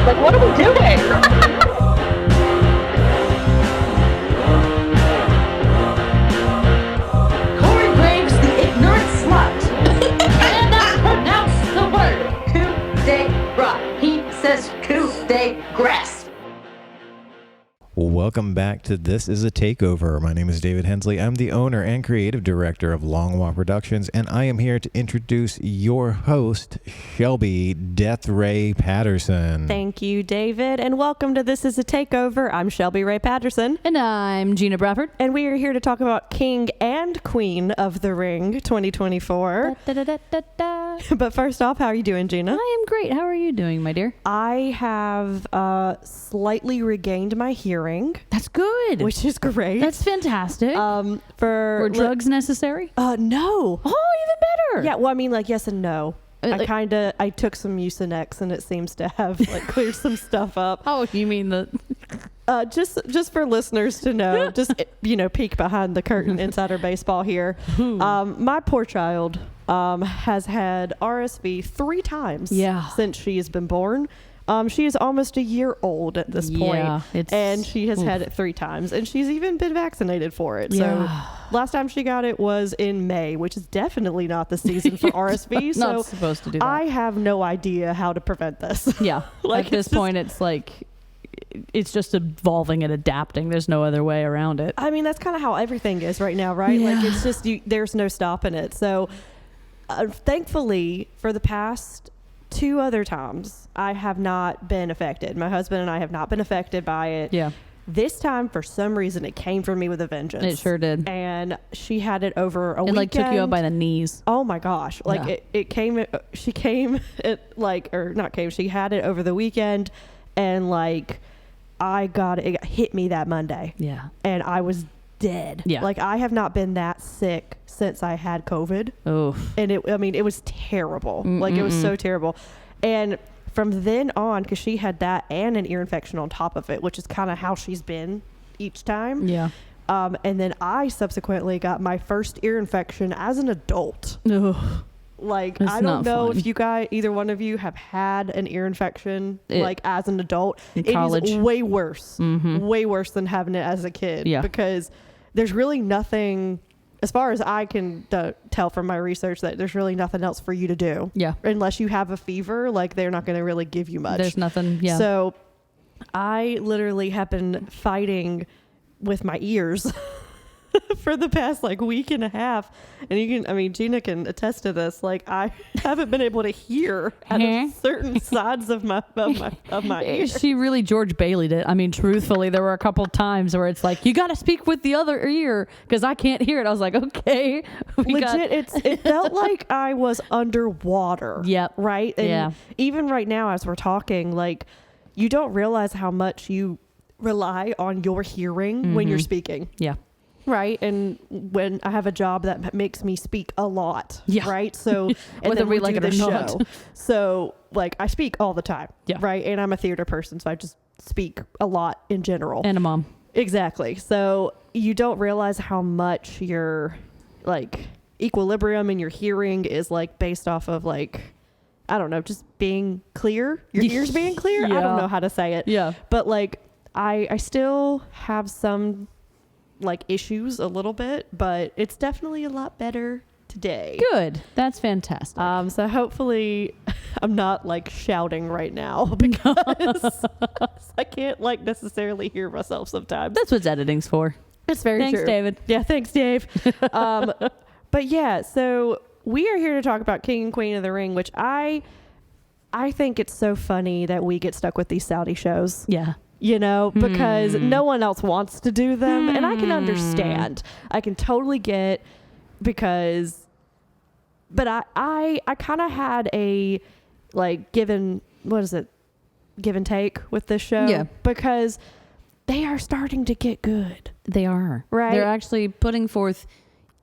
Like, what are we doing? Corey Graves, the ignorant slut. Cannot pronounce the word coup de grace. He says coup de grace. Welcome back to This is a Takeover. My name is David Hensley. I'm the owner and creative director of Long Walk Productions, and I am here to introduce your host, Shelby Death Ray Patterson. Thank you, David, and welcome to This is a Takeover. I'm Shelby Ray Patterson. And I'm Gina Brafford. And we are here to talk about King and Queen of the Ring 2024. But first off, how are you doing, Gina? I am great. How are you doing, my dear? I have slightly regained my hearing. That's good. Which is great. That's fantastic. Were drugs necessary? No. Oh, even better. Yeah, well, I mean, like, yes and no. I took some Mucinex and it seems to have like cleared some stuff up. Oh, you mean the... just for listeners to know, just, peek behind the curtain, insider baseball here. My poor child has had RSV 3 times since she has been born. She is almost a year old at this point, and she has had it 3 times, and she's even been vaccinated for it. So last time she got it was in May, which is definitely not the season for RSV. So not supposed to do that. I have no idea how to prevent this. Yeah. Like, at this point, it's like... It's just evolving and adapting. There's no other way around it. I mean, that's kind of how everything is right now, right? Yeah. Like, it's just, there's no stopping it. So thankfully, for the past 2 other times, I have not been affected. My husband and I have not been affected by it. Yeah. This time, for some reason, it came for me with a vengeance. It sure did. And she had it over a weekend. It like took you up by the knees. Oh my gosh. Like it came, she came, she had it over the weekend, and like it hit me that Monday. Yeah. And I was dead. Yeah. Like, I have not been that sick since I had COVID. Oh. And it was terrible. Like, it was so terrible. And from then on, because she had that and an ear infection on top of it, which is kind of how she's been each time. Yeah. And then I subsequently got my first ear infection as an adult. Ugh. Like, It's I don't know fun. if you guys, either one of you, have had an ear infection like as an adult. In it college. is way worse. Way worse than having it as a kid. Yeah. Because there's really nothing, as far as I can tell from my research, that there's really nothing else for you to do. Yeah. Unless you have a fever, like, they're not going to really give you much. There's nothing. Yeah. So I literally have been fighting with my ears for the past like week and a half, and Gina can attest to this. Like, I haven't been able to hear out of certain sides of my ear. She really George Bailey'd it. I mean, truthfully, there were a couple times where it's like, you got to speak with the other ear because I can't hear it. I was like, okay. It felt like I was underwater. Yep. Right. And even right now, as we're talking, like, you don't realize how much you rely on your hearing when you're speaking. Yeah. Right. And when I have a job that makes me speak a lot. Yeah. Right. So, and whether then we do like it the or show. not. So, like, I speak all the time. Yeah. Right. And I'm a theater person, so I just speak a lot in general. And a mom. Exactly. So you don't realize how much your like equilibrium in your hearing is like based off of like, I don't know, just being clear, your ears being clear. I don't know how to say it. Yeah. But like, I still have some like issues a little bit, but it's definitely a lot better today. Good. That's fantastic. So hopefully I'm not like shouting right now because I can't like necessarily hear myself sometimes. That's what editing's for. It's very Thanks, true. David. Yeah, thanks, Dave. But yeah, so we are here to talk about King and Queen of the Ring, which I think it's so funny that we get stuck with these Saudi shows. Yeah. You know, because no one else wants to do them. And I can understand. I can totally get because, but I kind of had a like give and take with this show. Yeah. Because they are starting to get good. They are. Right. They're actually putting forth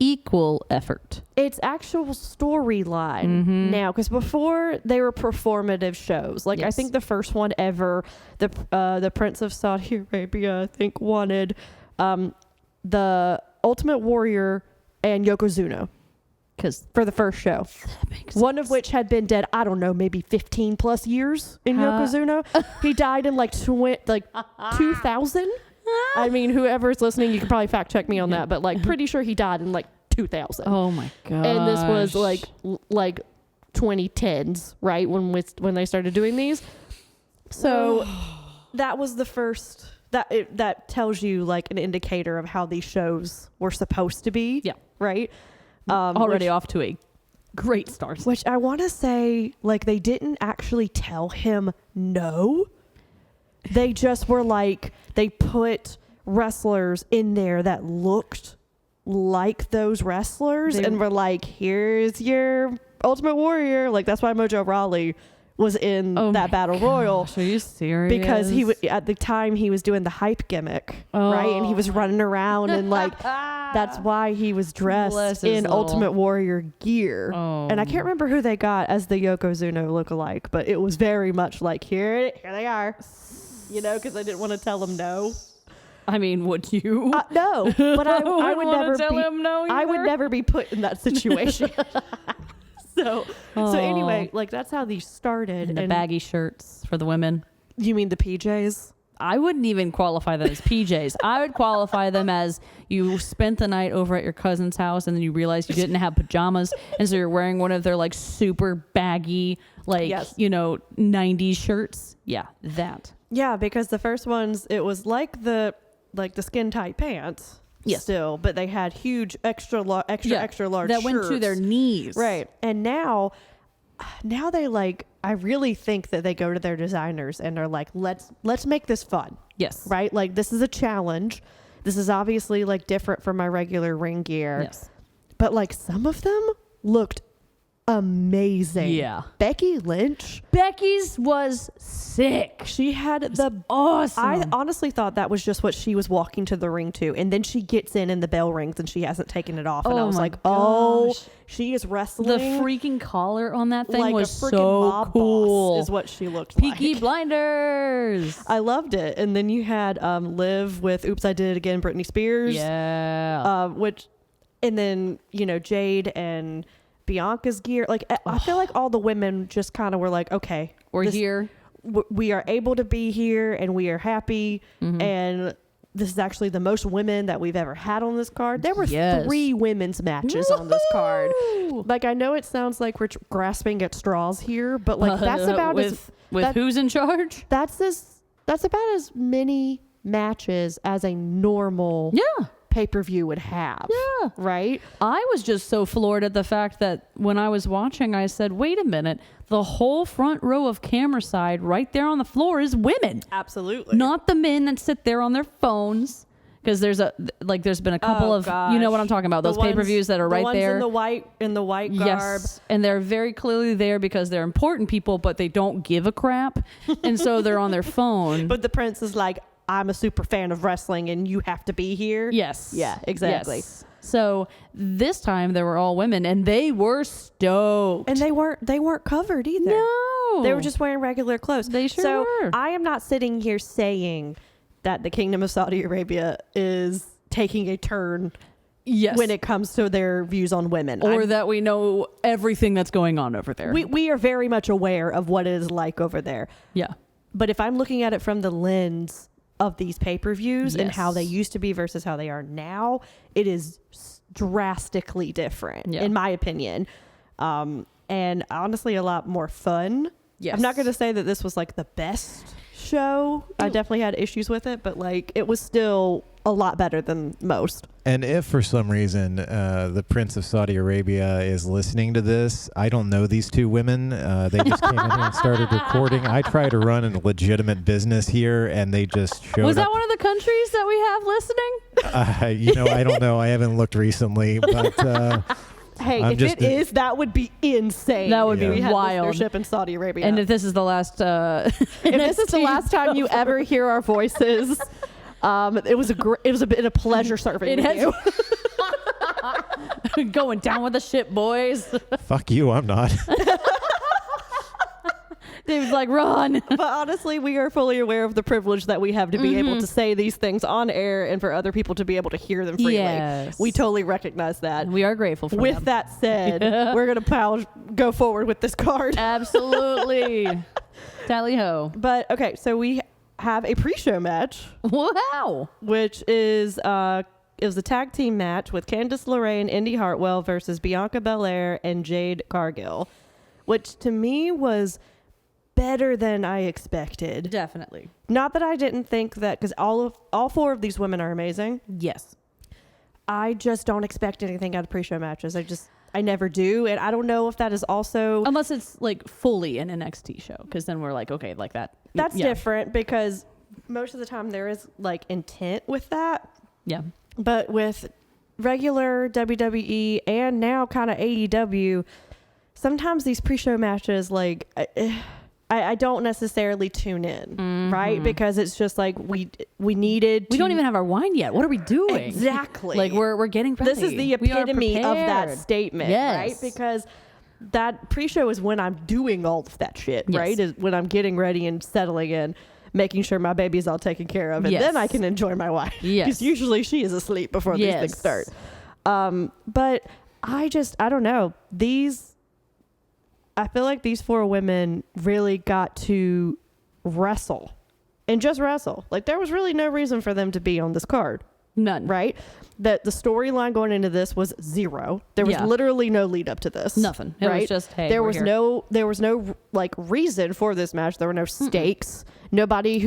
equal effort. It's actual storyline now, because before they were performative shows. Like, I think the first one ever, the Prince of Saudi Arabia, I think, wanted the Ultimate Warrior and Yokozuna because for the first show. One of which had been dead, I don't know, maybe 15 plus years in Yokozuna. He died in like 2000. I mean, whoever's listening, you can probably fact check me on that, but like pretty sure he died in like 2000. Oh my god! And this was like 2010s, right, when they started doing these. So that was the first that tells you like an indicator of how these shows were supposed to be. Yeah. Right. Already off to a great start. Which I want to say, like, they didn't actually tell him no. They just were like, they put wrestlers in there that looked like those wrestlers and were like, here's your Ultimate Warrior. Like, that's why Mojo Rawley was in that Battle Royal. Are you serious? Because at the time he was doing the hype gimmick, right? And he was running around and like, that's why he was dressed in Ultimate Warrior gear. And I can't remember who they got as the Yokozuna lookalike, but it was very much like, here they are. You know, because I didn't want to tell him no. I mean, would you? No, but I would never tell him no either. I would never be put in that situation. So anyway, like, that's how these started. And the baggy shirts for the women. You mean the PJs? I wouldn't even qualify them as PJs. I would qualify them as you spent the night over at your cousin's house and then you realized you didn't have pajamas. And so you're wearing one of their like super baggy, like, 90s shirts. Yeah, that. Yeah, because the first ones, it was like the skin tight pants. Yes. Still, but they had huge extra large that went to their knees. Right. And now they like, I really think that they go to their designers and are like, let's make this fun. Yes. Right? Like, this is a challenge. This is obviously like different from my regular ring gear. Yes. But like, some of them looked amazing. Yeah. Becky's was sick. She had awesome. I honestly thought that was just what she was walking to the ring to, and then she gets in and the bell rings and she hasn't taken it off, and I was like, oh, she is wrestling. The freaking collar on that thing like was a freaking so mob cool. boss is what she looked like. Peaky Blinders. I loved it. And then you had Liv with Oops, I Did It Again, Britney Spears. Yeah. And then, you know, Jade and Bianca's gear. Like, I feel like all the women just kind of were like, okay, we're here. We are able to be here and we are happy. Mm-hmm. And this is actually the most women that we've ever had on this card. There were 3 women's matches on this card. Like, I know it sounds like we're grasping at straws here, but like, that's about who's in charge? That's about as many matches as a normal pay-per-view would have. Yeah. Right? I was just so floored at the fact that when I was watching, I said, wait a minute, the whole front row of camera side right there on the floor is women. Absolutely. Not the men that sit there on their phones. Because there's been a couple of, you know what I'm talking about, those pay-per-views that are right there. The ones in the white garb. Yes, and they're very clearly there because they're important people, but they don't give a crap. And so they're on their phone. But the prince is like, I'm a super fan of wrestling and you have to be here. Yes. Yeah, exactly. Yes. So this time they were all women and they were stoked. And they weren't covered either. No. They were just wearing regular clothes. They sure were. I am not sitting here saying that the Kingdom of Saudi Arabia is taking a turn when it comes to their views on women. Or that we know everything that's going on over there. We are very much aware of what it is like over there. Yeah. But if I'm looking at it from the lens of these pay-per-views and how they used to be versus how they are now, it is drastically different, in my opinion. And honestly, a lot more fun. Yes. I'm not going to say that this was like the best show. I definitely had issues with it, but like, it was still a lot better than most. And if for some reason the Prince of Saudi Arabia is listening to this, I don't know these 2 women. They just came in here and started recording. I try to run a legitimate business here, and they just showed up. Was that one of the countries that we have listening? I don't know. I haven't looked recently, but... Hey, if it is, that would be insane. That would be we wild. Had listenership in Saudi Arabia. And if this is the last... if this is the last time you ever hear our voices... it was been a pleasure serving with you. Going down with the ship, boys. Fuck you, I'm not. David's like, run. But honestly, we are fully aware of the privilege that we have to be able to say these things on air and for other people to be able to hear them freely. Yes. We totally recognize that. We are grateful for With them. that said, we're going to go forward with this card. Absolutely. Tally ho. But okay, so we have a pre-show match, Wow. which is it was a tag team match with Candice LeRae and Indy Hartwell versus Bianca Belair and Jade Cargill, which to me was better than I expected. Definitely. Not that I didn't think that, because all four of these women are amazing. Yes. I just don't expect anything out of pre-show matches. I never do, and I don't know if that is also Unless it's like fully an NXT show, because then we're like, okay, like that. that's yeah. different, because most of the time there is like intent with that. Yeah. But with regular WWE and now kind of AEW, sometimes these pre-show matches, like, I don't necessarily tune in, right? Because it's just like we needed. We don't even have our wine yet. What are we doing? Exactly. Like we're getting ready. This is the We are epitome of that prepared. statement, Yes. right? Because that pre-show is when I'm doing all of that shit, Yes. right? Is when I'm getting ready and settling in, making sure my baby's all taken care of, and Yes. then I can enjoy my wife. Yes. Because usually she is asleep before these things start. But I don't know. I feel like these four women really got to wrestle and just wrestle. Like there was really no reason for them to be on this card. None. Right? That the storyline going into this was zero. There was Yeah. literally no lead up to this. Nothing. It right? was just, hey, there we're was here. no like reason for this match. There were no stakes. Nobody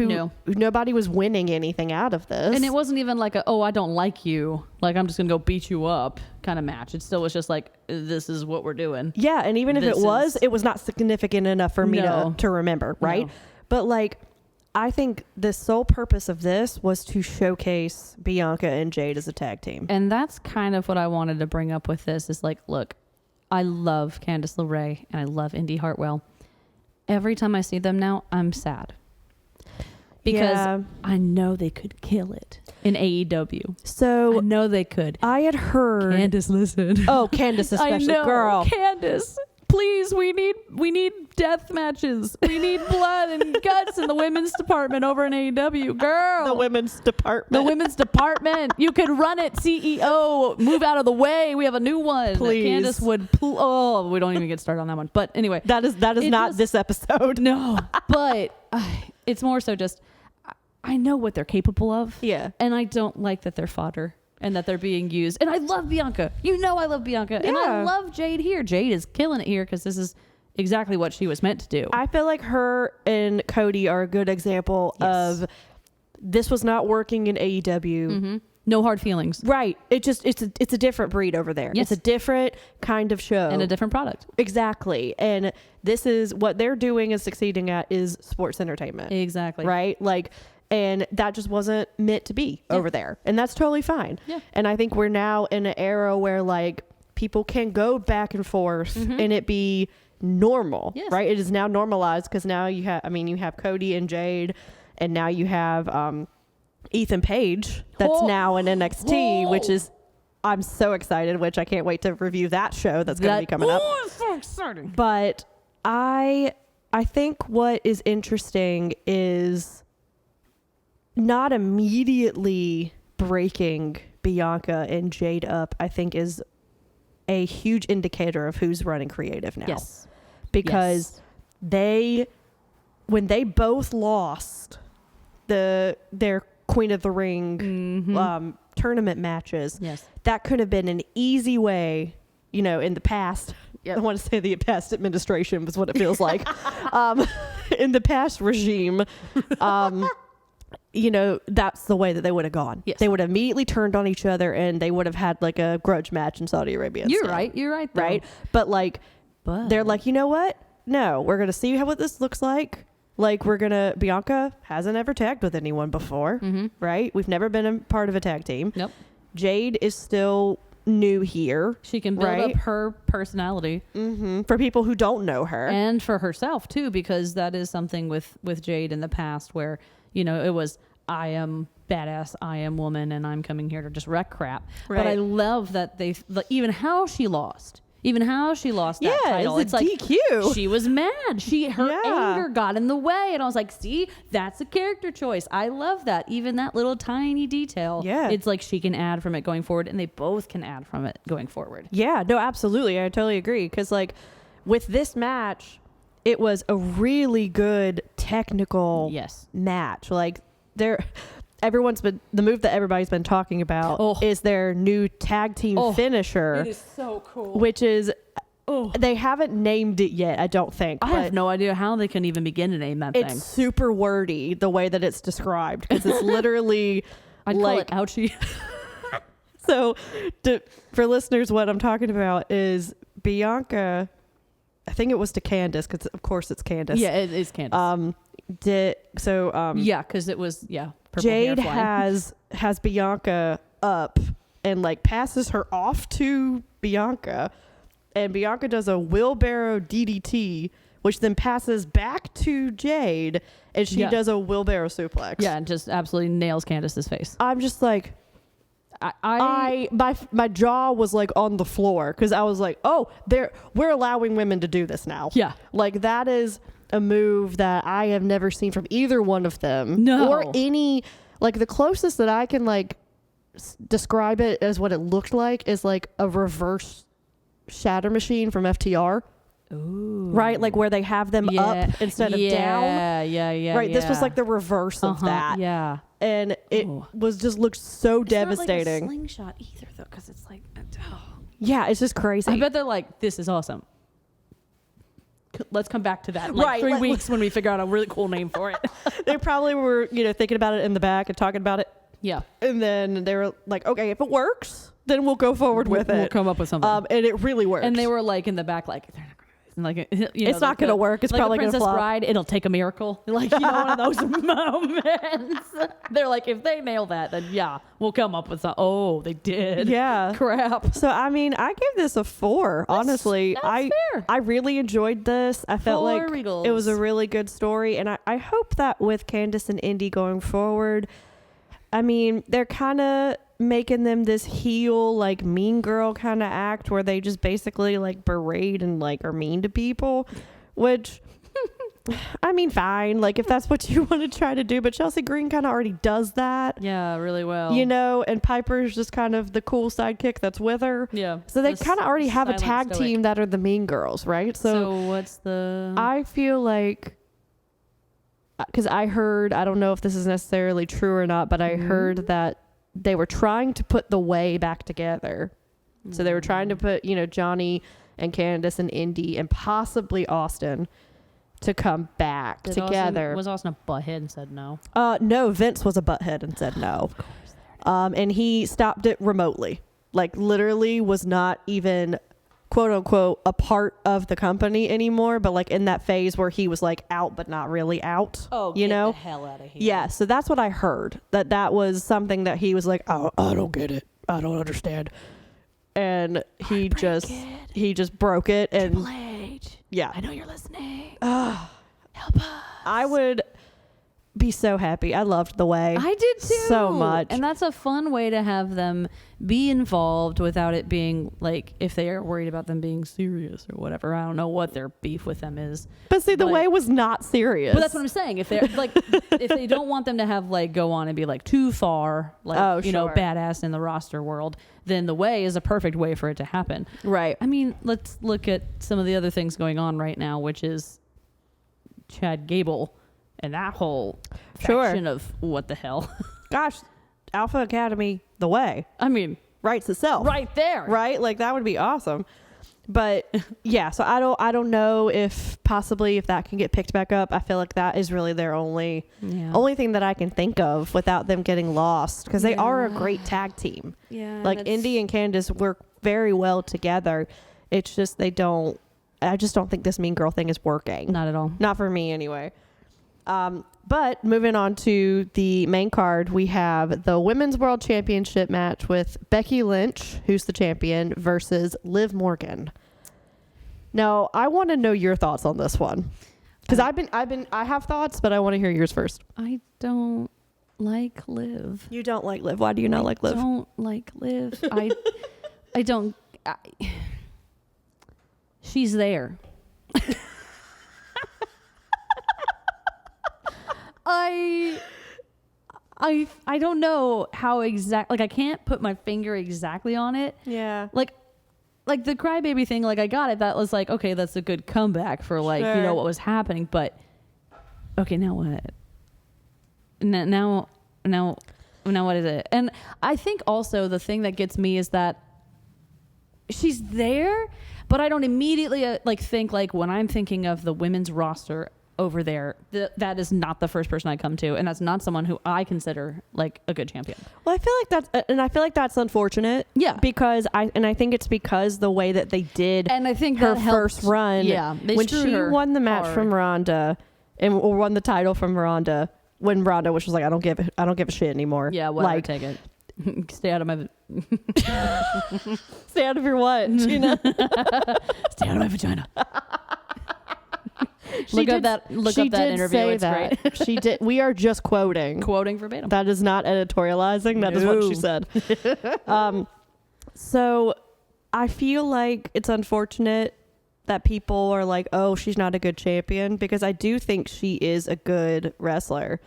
nobody was winning anything out of this. And it wasn't even like a, oh, I don't like you, like I'm just gonna go beat you up kind of match. It still was just like, this is what we're doing. Yeah, and even if it was not significant enough for me to remember, right? No. But like, I think the sole purpose of this was to showcase Bianca and Jade as a tag team. And that's kind of what I wanted to bring up with this is like, look, I love Candice LeRae and I love Indy Hartwell. Every time I see them now, I'm sad. Because I know they could kill it in AEW. So I know they could. I had heard Candice, listen. Oh, Candice especially. I know. Girl. Candice, please, we need death matches. We need blood and guts in the women's department over in AEW. Girl. The women's department. The women's department. You could run it, CEO. Move out of the way. We have a new one. Please. Candice would. We don't even get started on that one. But anyway, that is not this episode. No, but it's more so just I know what they're capable of. Yeah, and I don't like that they're fodder and that they're being used. And I love Bianca. You know I love Bianca, and I love Jade here. Jade is killing it here because this is exactly what she was meant to do. I feel like her and Cody are a good example of this was not working in AEW. Mm-hmm. No hard feelings. Right. It's a different breed over there. Yes. It's a different kind of show. And a different product. Exactly. And this is what they're doing and succeeding at is sports entertainment. Exactly. Right? Like, and that just wasn't meant to be over there. And that's totally fine. Yeah. And I think we're now in an era where like people can go back and forth and it be normal. Yes. Right? It is now normalized because now you have Cody and Jade, and now you have Ethan Page that's now in NXT, which is I'm so excited, which I can't wait to review that show that's going to be coming up. Oh, it's so exciting. But I think what is interesting is not immediately breaking Bianca and Jade up, I think is a huge indicator of who's running creative now. Yes. Because when they both lost their Queen of the Ring tournament matches, that could have been an easy way, in the past. I want to say the past administration was what it feels like. In the past regime, that's the way that they would have gone. Yes. They would have immediately turned on each other and they would have had like a grudge match in Saudi Arabia. You're right. You're right. Though. Right. But they're like, you know what? No, we're going to see what this looks like. Like Bianca hasn't ever tagged with anyone before, right? We've never been a part of a tag team. Nope. Jade is still new here. She can build up her personality. For people who don't know her. And for herself too, because that is something with Jade in the past where, it was, I am badass, I am woman, and I'm coming here to just wreck crap. Right. But I love that even how she lost even how she lost that title. It's like DQ. she was mad. Her Yeah. anger got in the way, and I was like, see, that's a character choice. I love that. Even that little tiny detail. Yeah. It's like she can add from it going forward, and they both can add from it going forward. Yeah, no, absolutely. I totally agree. Because, like, with this match, it was a really good technical match. Like, the move that everybody's been talking about is their new tag team finisher. It is so cool. Which is, they haven't named it yet, I don't think. I have no idea how they can even begin to name that thing. It's super wordy, the way that it's described, because it's literally I'd like, call it ouchie. So, for listeners, what I'm talking about is Bianca, I think it was to Candace, because of course it's Candace. Yeah, it is Candace. Yeah, because it was, purple Jade hair flying. has Bianca up and like passes her off to Bianca, and Bianca does a wheelbarrow DDT, which then passes back to Jade, and she does a wheelbarrow suplex. Yeah, and just absolutely nails Candace's face. I'm just like, my jaw was like on the floor, because I was like, oh, we're allowing women to do this now. Yeah. Like, that is a move that I have never seen from either one of them. No. Or any, like, the closest that I can like describe it as what it looked like is like a reverse shatter machine from FTR. Ooh. Right? Like where they have them up instead of down. Yeah. Right. This was like the reverse of that. Yeah. And it was just looked so devastating. It's not like a slingshot either, though, because it's like, yeah, it's just crazy. I bet they're like, this is awesome. Let's come back to that in like 3 weeks when we figure out a really cool name for it. They probably were, thinking about it in the back and talking about it. Yeah. And then they were like, okay, if it works, then we'll go forward with it. We'll come up with something. And it really worked. And they were like in the back, like, they're not going to. Like, it's not going to work. It's like probably going to Princess flop. Bride, it'll take a miracle. Like, one of those moments. They're like, if they nail that, then we'll come up with something. Oh, they did. Yeah. Crap. So, I mean, I gave this a 4. Honestly, that's fair. I really enjoyed this. I felt 4 like Regals. it was a really good story. And I hope that with Candace and Indy going forward, I mean, they're kind of making them this heel, like, mean girl kind of act where they just basically like berate and like are mean to people, which I mean, fine, like if that's what you want to try to do, but Chelsea Green kind of already does that. Yeah, really well. And Piper's just kind of the cool sidekick that's with her. Yeah. So they kind of already have a tag team that are the mean girls, right? So what's the... I feel like, because I don't know if this is necessarily true or not, but I heard that they were trying to put the Way back together. So they were trying to put, Johnny and Candace and Indy and possibly Austin to come back together. Was Austin a butthead and said no? No, Vince was a butthead and said no. Of course. And he stopped it remotely. Like, literally was not even, quote unquote, a part of the company anymore, but like in that phase where he was like out but not really out. Oh, get the hell out of here. Yeah, so that's what I heard. That was something that he was like, oh, I don't get it. I don't understand. And he just broke it. And Triple H. Yeah. I know you're listening. Help us. I would be so happy. I loved the Way. I did too. So much. And that's a fun way to have them be involved without it being like, if they are worried about them being serious or whatever. I don't know what their beef with them is. But see, the Way was not serious. But that's what I'm saying. If they're like, if they don't want them to have like go on and be like too far, like, badass in the roster world, then the Way is a perfect way for it to happen. Right. I mean, let's look at some of the other things going on right now, which is Chad Gable and that whole faction of what the hell. Gosh, Alpha Academy, the Way. I mean, writes itself. Right there. Right? Like, that would be awesome. But yeah, so I don't know if possibly if that can get picked back up. I feel like that is really their only thing that I can think of without them getting lost, because they are a great tag team. Yeah. Like Indy and Candace work very well together. It's just I just don't think this mean girl thing is working. Not at all. Not for me anyway. But moving on to the main card, we have the Women's World Championship match with Becky Lynch, who's the champion, versus Liv Morgan. Now, I want to know your thoughts on this one, because I have thoughts, but I want to hear yours first. I don't like Liv. You don't like Liv. Why do you not like Liv? I don't like Liv. I don't. she's there. I don't know how exact, I can't put my finger exactly on it. Yeah. Like the crybaby thing, I got it. That was okay, that's a good comeback for Sure. what was happening. But okay, now what? Now what is it? And I think also the thing that gets me is that she's there, but I don't immediately think when I'm thinking of the women's roster over there, that is not the first person I come to, and that's not someone who I consider a good champion. Well, I feel like that's unfortunate. Yeah. Because I think it's because the way that they did, And I think her that helped. first run. Yeah, they when screwed she her won the match hard. from Ronda, or won the title from Ronda, when Ronda was just I don't give a shit anymore. Yeah, whatever, take it. Stay out of my Stay out of your what, Gina? stay out of my vagina. Look up that interview. Say It's that. great. She did. We are just quoting. Quoting verbatim. That is not editorializing. That is what she said. So I feel like it's unfortunate that people are oh, she's not a good champion, because I do think she is a good wrestler,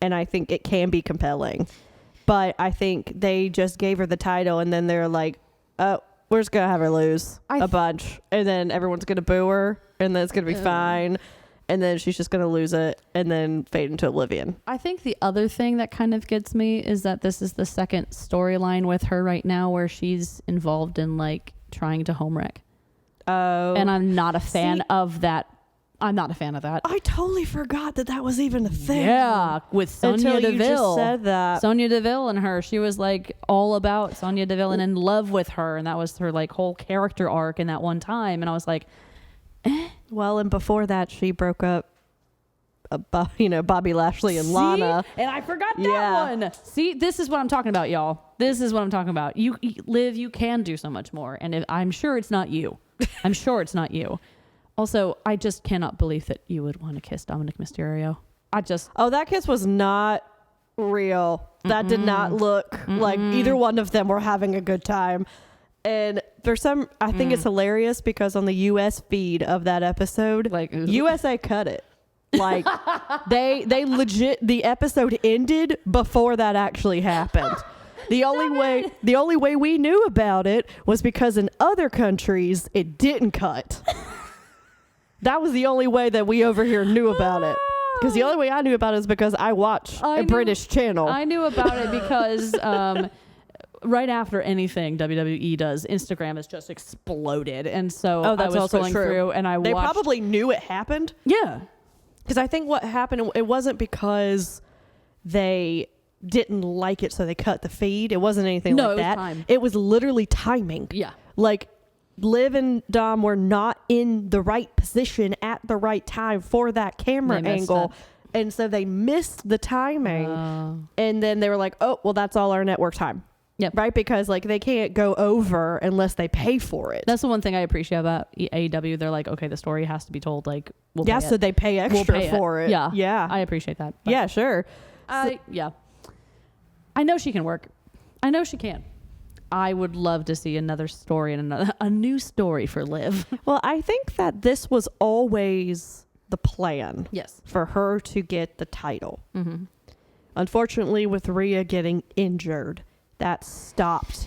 and I think it can be compelling. But I think they just gave her the title, and then they're oh, we're just going to have her lose a bunch, and then everyone's going to boo her, and then it's going to be fine, and then she's just going to lose it and then fade into oblivion. I think the other thing that kind of gets me is that this is the second storyline with her right now where she's involved in trying to home wreck. Oh. And I'm not a fan of that. I'm not a fan of that. I totally forgot that was even a thing. Yeah, with Sonya Until Deville. you just said that. Sonya Deville and her. She was all about Sonya Deville and in love with her, and that was her whole character arc in that one time. And I was Well, and before that, she broke up, Bobby Lashley and Lana. and I forgot that one. See, this is what I'm talking about, y'all. This is what I'm talking about. You Liv, you can do so much more, and I'm sure it's not you. I'm sure it's not you. Also, I just cannot believe that you would want to kiss Dominic Mysterio. Oh, that kiss was not real. That did not look like either one of them were having a good time. And I think it's hilarious because on the US feed of that episode, USA cut it. They legit, the episode ended before that actually happened. The only way we knew about it was because in other countries it didn't cut. That was the only way that we over here knew about it. Because the only way I knew about it is because I watch a British channel. I knew about it because right after anything WWE does, Instagram has just exploded. And so that's I was also scrolling true. through and They probably knew it happened. Yeah. Because I think what happened, it wasn't because they didn't like it, so they cut the feed. It wasn't anything like that. Time. It was literally timing. Yeah. Liv and Dom were not in the right position at the right time for that camera angle. And so they missed the timing. And then they were oh, well, that's all our network time. Yep. Right? Because they can't go over unless they pay for it. That's the one thing I appreciate about AEW. They're okay, the story has to be told. We'll pay so it. they pay extra We'll pay for it. Yeah. Yeah. I appreciate that. But Yeah, sure. yeah. I know she can work. I know she can. I would love to see another story and a new story for Liv. Well, I think that this was always the plan. Yes. For her to get the title. Mm-hmm. Unfortunately, with Rhea getting injured, that stopped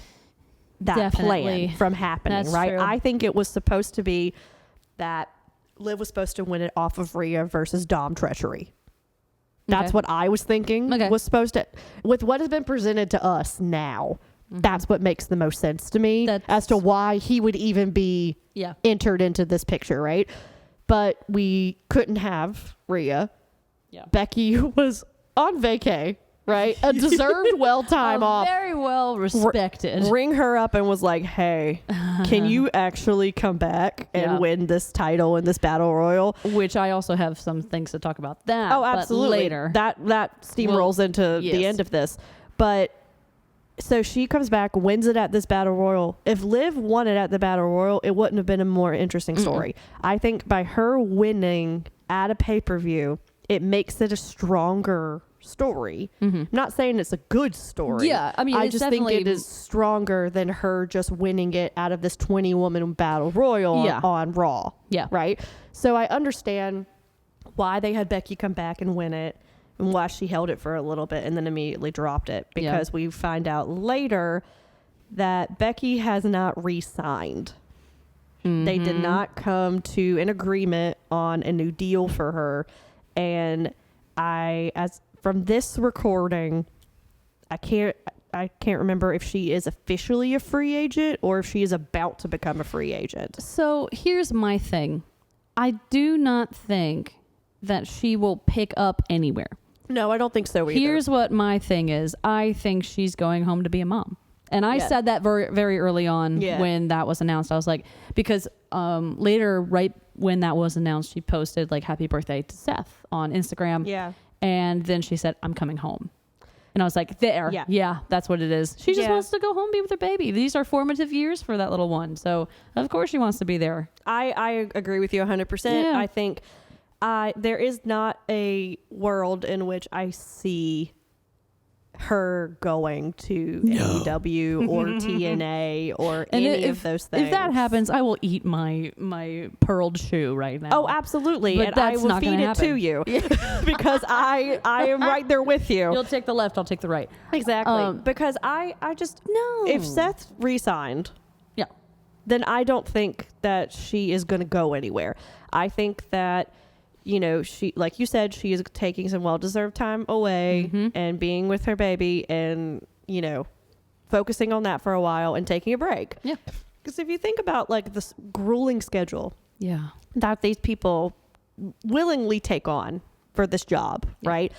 that plan from happening, That's right? true. I think it was supposed to be that Liv was supposed to win it off of Rhea versus Dom treachery. That's what I was thinking was supposed to, with what has been presented to us now. That's what makes the most sense to me as to why he would even be entered into this picture, right? But we couldn't have Rhea. Yeah. Becky was on vacay, right? A deserved time off. Very well respected. Ring her up and was hey, can you actually come back and win this title in this battle royal? Which I also have some things to talk about that. Oh, absolutely. But later. That steamrolls into the end of this. But so she comes back, wins it at this battle royal. If Liv won it at the battle royal, it wouldn't have been a more interesting story. I think by her winning at a pay-per-view, it makes it a stronger story. I'm not saying it's a good story. Yeah, I mean, I it's just think definitely- it is stronger than her just winning it out of this 20-woman battle royal Yeah. on Raw. Yeah. Right? So I understand why they had Becky come back and win it and why she held it for a little bit and then immediately dropped it, because we find out later that Becky has not re-signed. They did not come to an agreement on a new deal for her. And as from this recording, I can't remember if she is officially a free agent or if she is about to become a free agent. So here's my thing. I do not think that she will pick up anywhere. No, I don't think so either. Here's what my thing is. I think she's going home to be a mom. And I said that very, very early on when that was announced. I was like, because later, right when that was announced, she posted like happy birthday to Seth on Instagram. Yeah. And then she said, I'm coming home. And I was like, yeah, that's what it is. She just wants to go home, be with her baby. These are formative years for that little one. So of course she wants to be there. I agree with you 100%. Yeah. I think there is not a world in which I see her going to AEW or TNA or any of those things. If that happens, I will eat my pearled shoe right now. Oh, absolutely. But and I that's will not feed gonna it to happen. you because I am right there with you. You'll take the left, I'll take the right. Exactly. Because I just No. if Seth re-signed, Yeah. then I don't think that she is going to go anywhere. I think that, she, like you said, she is taking some well-deserved time away and being with her baby and, focusing on that for a while and taking a break. Yeah. Because if you think about like this grueling schedule Yeah. that these people willingly take on for this job, right?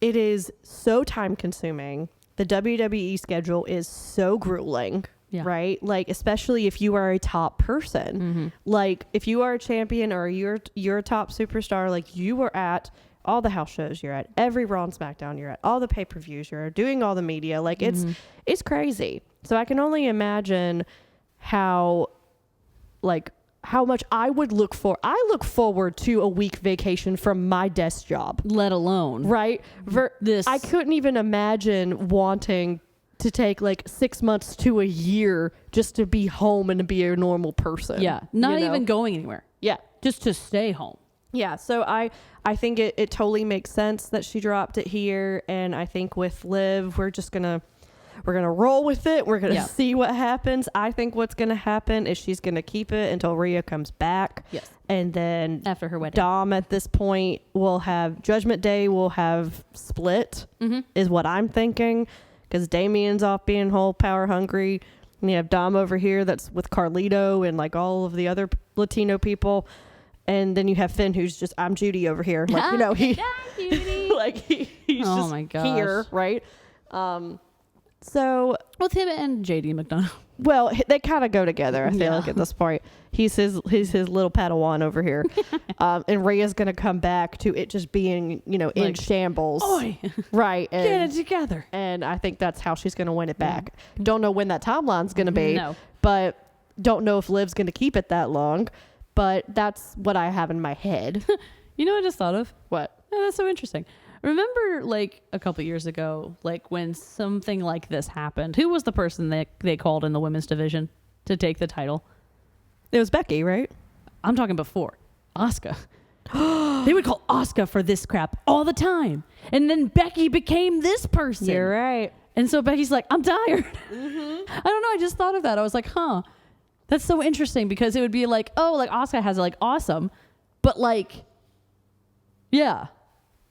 It is so time consuming. The WWE schedule is so grueling. Yeah. Right? Like, especially if you are a top person, like if you are a champion or you're a top superstar, like you are at all the house shows, you're at every Raw and SmackDown, you're at all the pay-per-views, you're doing all the media, like it's crazy. So I can only imagine how much I look forward to a week vacation from my desk job, Let alone. right? I couldn't even imagine wanting to take like 6 months to a year just to be home and to be a normal person. Yeah. Not even going anywhere. Yeah. Just to stay home. Yeah. So I think it totally makes sense that she dropped it here. And I think with Liv, we're gonna roll with it. We're gonna see what happens. I think what's gonna happen is she's gonna keep it until Rhea comes back. Yes. And then After her wedding. Dom at this point will have Judgment Day will have split is what I'm thinking. Because Damien's off being whole power hungry. And you have Dom over here that's with Carlito and like all of the other Latino people. And then you have Finn who's just, I'm Judy over here. Like, he's just my gosh. here, right? So, With him and JD McDonough. well, they kind of go together, I feel like, at this point. He's his little Padawan over here. And Rhea's going to come back to it just being, in shambles. Oi. Right. And, Get it together. and I think that's how she's going to win it back. Don't know when that timeline's going to be. No. But don't know if Liv's going to keep it that long. But that's what I have in my head. You know what I just thought of? What? Oh, that's so interesting. Remember, like, a couple years ago, like, when something like this happened, who was the person that they called in the women's division to take the title? It was Becky, right? I'm talking before. Asuka. They would call Asuka for this crap all the time. And then Becky became this person. You're right. And so Becky's like, I'm tired. I don't know. I just thought of that. I was like, that's so interesting, because it would be like, oh, like Asuka has like awesome. But like, yeah.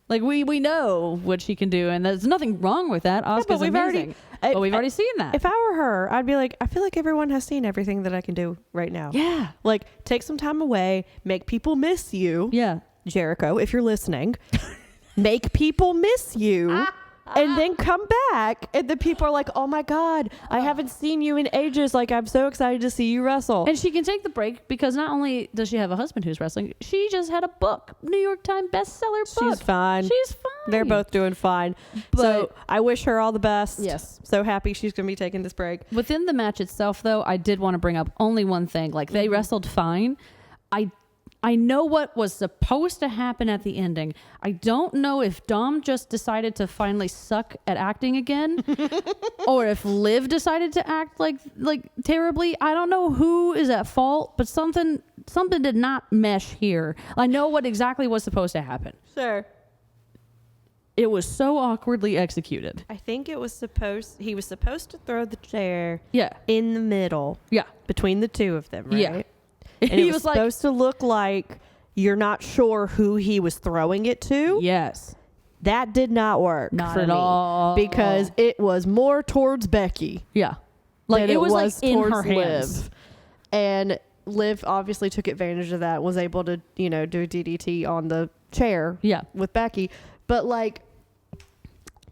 Like we know what she can do, and there's nothing wrong with that. Asuka's amazing. But we've already seen that. If I were her, I'd be like, I feel like everyone has seen everything that I can do right now. Yeah. Like, take some time away, make people miss you. Yeah. Jericho, if you're listening, make people miss you. And then come back, and the people are like, oh my God, I haven't seen you in ages. Like, I'm so excited to see you wrestle. And she can take the break because not only does she have a husband who's wrestling, she just had a book, New York Times bestseller book. She's fine. She's fine. They're both doing fine. So I wish her all the best. Yes. So happy she's going to be taking this break. Within the match itself, though, I did want to bring up only one thing. Like, they wrestled fine. I I know what was supposed to happen at the ending. I don't know if Dom just decided to finally suck at acting again, or if Liv decided to act like terribly. I don't know who is at fault, but something did not mesh here. I know what exactly was supposed to happen. Sure. It was so awkwardly executed. I think he was supposed to throw the chair Yeah. in the middle Yeah. between the two of them, right? Yeah. And He it was was like- supposed to look like you're not sure who he was throwing it to. Yes. That did not work Not for at me all. because it was more towards Becky. Yeah. Like than it was like in towards her hands. Liv. And Liv obviously took advantage of that, was able to, do a DDT on the chair Yeah. with Becky. But like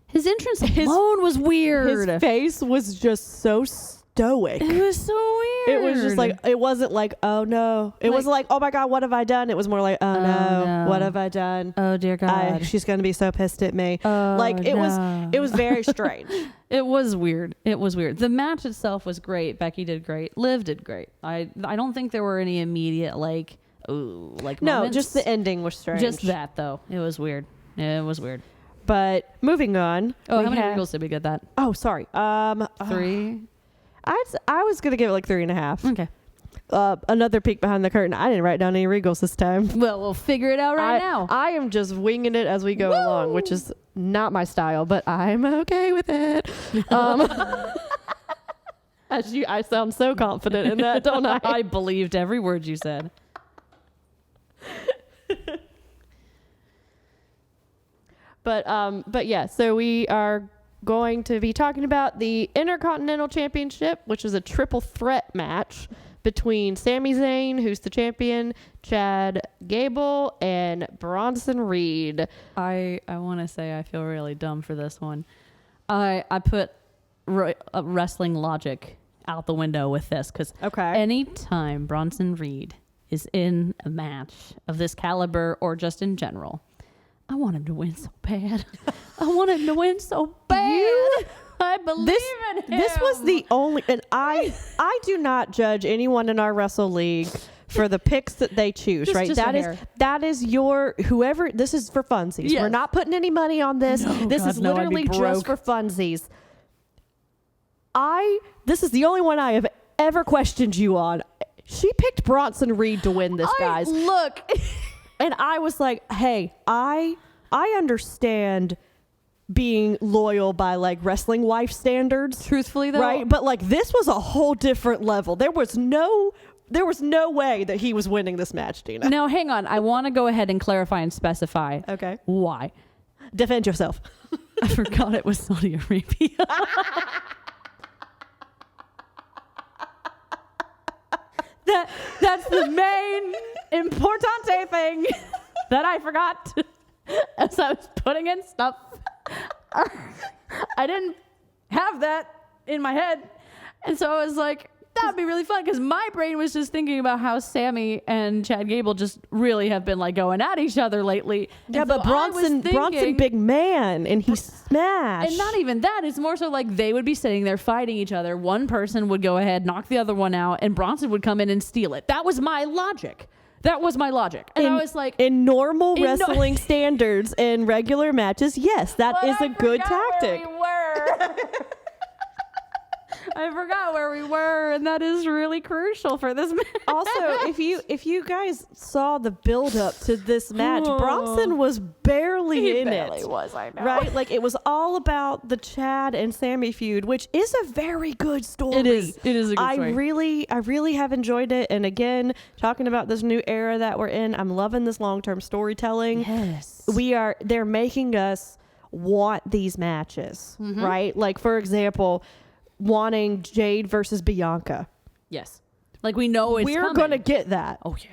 His entrance alone was weird. his face was just so stoic. It was so weird. It was just like, it wasn't like, oh no. It wasn't like, oh my God, what have I done? It was more like, oh no, no. what have I done? Oh dear God. She's going to be so pissed at me. Oh, Like it no. was very strange. It was weird. It was weird. The match itself was great. Becky did great. Liv did great. I don't think there were any immediate No, moments. just the ending was strange. Just that though. It was weird. It was weird. But moving on. Oh, we how many have- Regals did we get that? Oh, sorry. 3. I was gonna give it like 3.5. Okay. Another peek behind the curtain. I didn't write down any Regals this time. Well, we'll figure it out right now. I am just winging it as we go along, which is not my style, but I'm okay with it. I sound so confident in that, don't I? I believed every word you said. But yeah, so we are going to be talking about the Intercontinental Championship, which is a triple threat match between Sami Zayn, who's the champion, Chad Gable, and Bronson Reed. I want to say I feel really dumb for this one. I put wrestling logic out the window with this because anytime Bronson Reed is in a match of this caliber or just in general, I want him to win so bad. I want him to win so bad. I believe in him. This was the only, and I do not judge anyone in our Wrestle League for the picks that they choose, right? That is your, whoever, this is for funsies. Yes. We're not putting any money on this. This is literally just for funsies. This is the only one I have ever questioned you on. She picked Bronson Reed to win this, guys. Look. And I was like, hey, I understand being loyal by like wrestling wife standards. Truthfully though. Right? But like this was a whole different level. There was no way that he was winning this match, Dina. Now hang on. I want to go ahead and clarify and specify. Okay. Why? Defend yourself. I forgot it was Saudi Arabia. That's the main importante thing that I forgot as I was putting in stuff. I didn't have that in my head. And so I was like, that would be really fun because my brain was just thinking about how Sammy and Chad Gable just really have been like going at each other lately. Yeah, And but so I was Bronson thinking- big man and he smashed. And not even that. It's more so like they would be sitting there fighting each other. One person would go ahead, knock the other one out, and Bronson would come in and steal it. That was my logic. And I was like, in normal wrestling standards in regular matches, yes, that is a good tactic. I forgot where we were, and that is really crucial for this match. Also, if you guys saw the build up to this match, Bronson was barely in it. I know. Right? Like it was all about the Chad and Sammy feud, which is a very good story. It is a good story. I really have enjoyed it. And again, talking about this new era that we're in, I'm loving this long-term storytelling. Yes. They're making us want these matches, right? Like for example, wanting Jade versus Bianca. Yes. Like we know it's We're going to get that. Oh, yeah.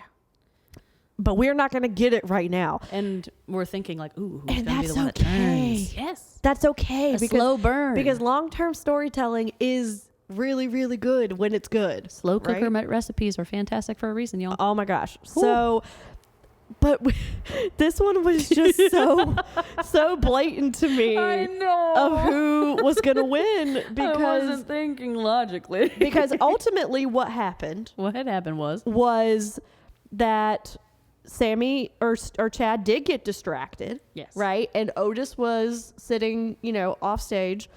But we're not going to get it right now. And we're thinking like, ooh, who's And gonna be that's the one okay. that turns? Yes. That's okay. A slow burn. Because long-term storytelling is really, really good when it's good. Slow cooker right? recipes are fantastic for a reason, y'all. Oh my gosh. So, but this one was just so blatant to me. I know. Of who was going to win I because wasn't thinking logically. because ultimately what happened what had happened was that Sammy or Chad did get distracted. Yes. Right? And Otis was sitting, off stage,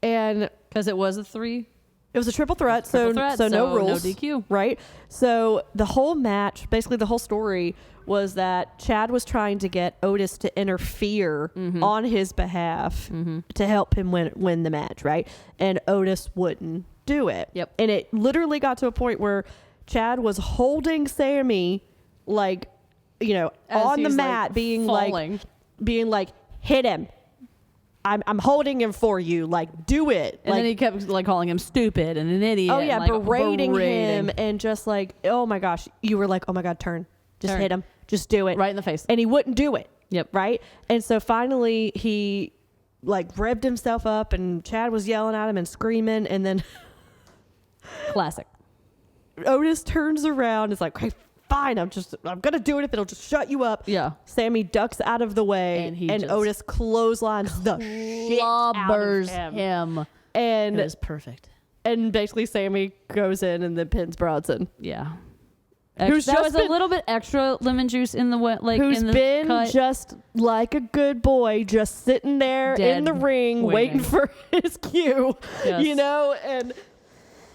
and because it was a 3. it was a triple threat, so no no rules. DQ. Right? So the whole match, basically the whole story was that Chad was trying to get Otis to interfere on his behalf to help him win the match, right? And Otis wouldn't do it. Yep. And it literally got to a point where Chad was holding Sammy like, As on the he's, mat being falling. like, hit him. I'm holding him for you. Like, do it. And then he kept calling him stupid and an idiot. Oh yeah, and, berating him and just oh my gosh, you were like, oh my God, turn. Just hit him. Just do it. Right in the face. And he wouldn't do it. Yep. Right? And so finally he revved himself up and Chad was yelling at him and screaming, and then Classic. Otis turns around and is like, okay, fine, I'm gonna do it if it'll just shut you up. Yeah. Sammy ducks out of the way and Otis clotheslines the shit out of Slobbers him. And And it was perfect. and basically Sammy goes in and then pins Bronson. Yeah. Who's That just was been- a little bit extra lemon juice in the Who's in the been cut. just like a good boy, just sitting there Dead, in the ring waiting for his cue, Yes. and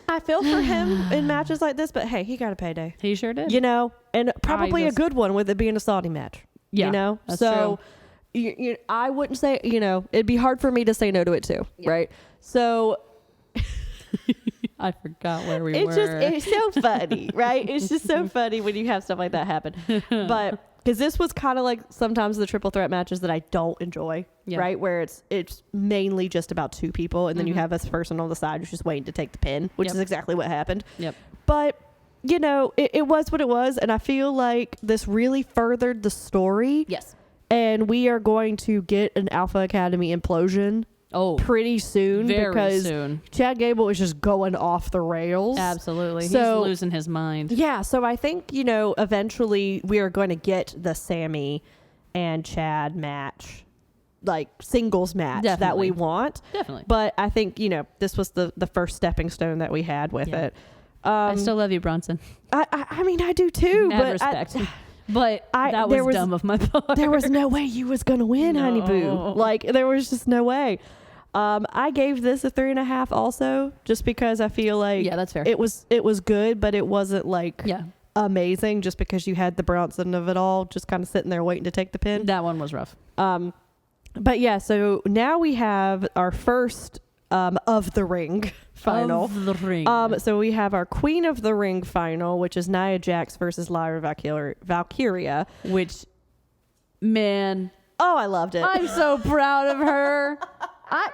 I feel for him in matches like this, but hey, he got a payday, He sure did. and probably a just- good one with it being a Saudi match, Yeah, that's so I wouldn't say, it'd be hard for me to say no to it too, right? So I forgot where we it's were. it's so funny, right? It's just so funny when you have stuff like that happen. But because this was kind of like sometimes the triple threat matches that I don't enjoy, Yeah. right? Where it's mainly just about two people, and then you have this person on the side who's just waiting to take the pin, which Yep. is exactly what happened. Yep. But it was what it was, and I feel like this really furthered the story. Yes. And we are going to get an Alpha Academy implosion Oh, pretty soon, very because soon. Chad Gable is just going off the rails. Absolutely. So- He's losing his mind. Yeah, so I think, eventually we are going to get the Sammy and Chad match, like singles match that we Definitely. want. Definitely. But I think, this was the first stepping stone that we had with Yeah. it. I still love you, Bronson. I mean, I do too, Mad but respect. But that there was was- dumb of my part. there was no way you was going to win, honey boo. No. Like, there was just no way. I gave this a 3.5 also, just because I feel like Yeah, that's fair. it was good, but it wasn't Yeah. amazing, just because you had the Bronson of it all just kind of sitting there waiting to take the pin. That one was rough. But yeah, so now we have our first of the ring final. Of the ring. So we have our Queen of the Ring final, which is Nia Jax versus Lyra Valkyria. Which, man, Oh, I loved it. I'm so proud of her.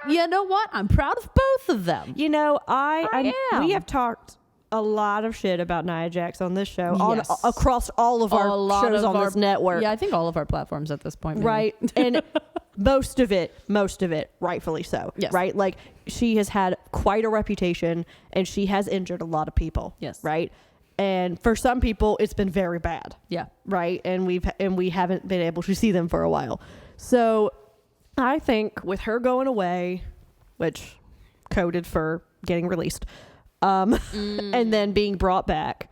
You know what? I'm proud of both of them. I am. we have talked a lot of shit about Nia Jax on this show, Yes. across all of our shows on this network. Yeah, I think all of our platforms at this point. Maybe. Right. And most of it, rightfully so. Yes. Right. Like, she has had quite a reputation, and she has injured a lot of people. Yes. Right. And for some people, it's been very bad. Yeah. Right. And we haven't been able to see them for a while. So I think with her going away, which coded for getting released, and then being brought back,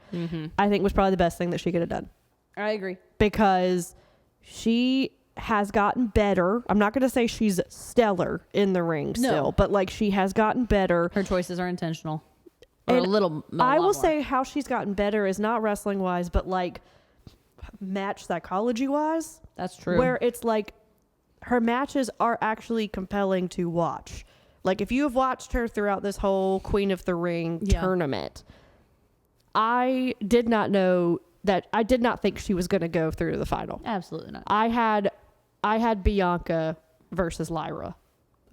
I think was probably the best thing that she could have done, I agree. because she has gotten better. I'm not going to say she's stellar in the ring still, but she has gotten better. Her choices are intentional. Or And a little. I will more. say how she's gotten better is not wrestling wise, but match psychology wise. That's true. Where it's her matches are actually compelling to watch. Like, if you have watched her throughout this whole Queen of the Ring tournament, I did not think she was going to go through to the final. Absolutely not. I had Bianca versus Lyra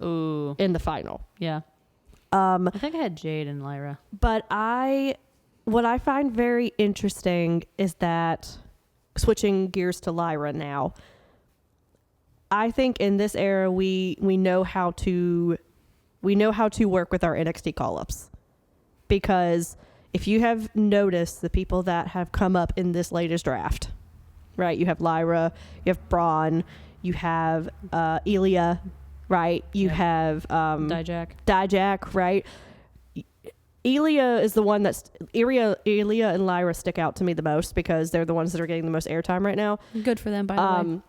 Ooh. in the final. Yeah. I think I had Jade and Lyra. But what I find very interesting is that, switching gears to Lyra now, I think in this era we know how to work with our NXT call-ups, because if you have noticed the people that have come up in this latest draft, right? You have Lyra, you have Braun, you have Ilya, right? You have Dijak. Dijak, right? Elia is the one that's Elia and Lyra stick out to me the most because they're the ones that are getting the most airtime right now. Good for them, by the way.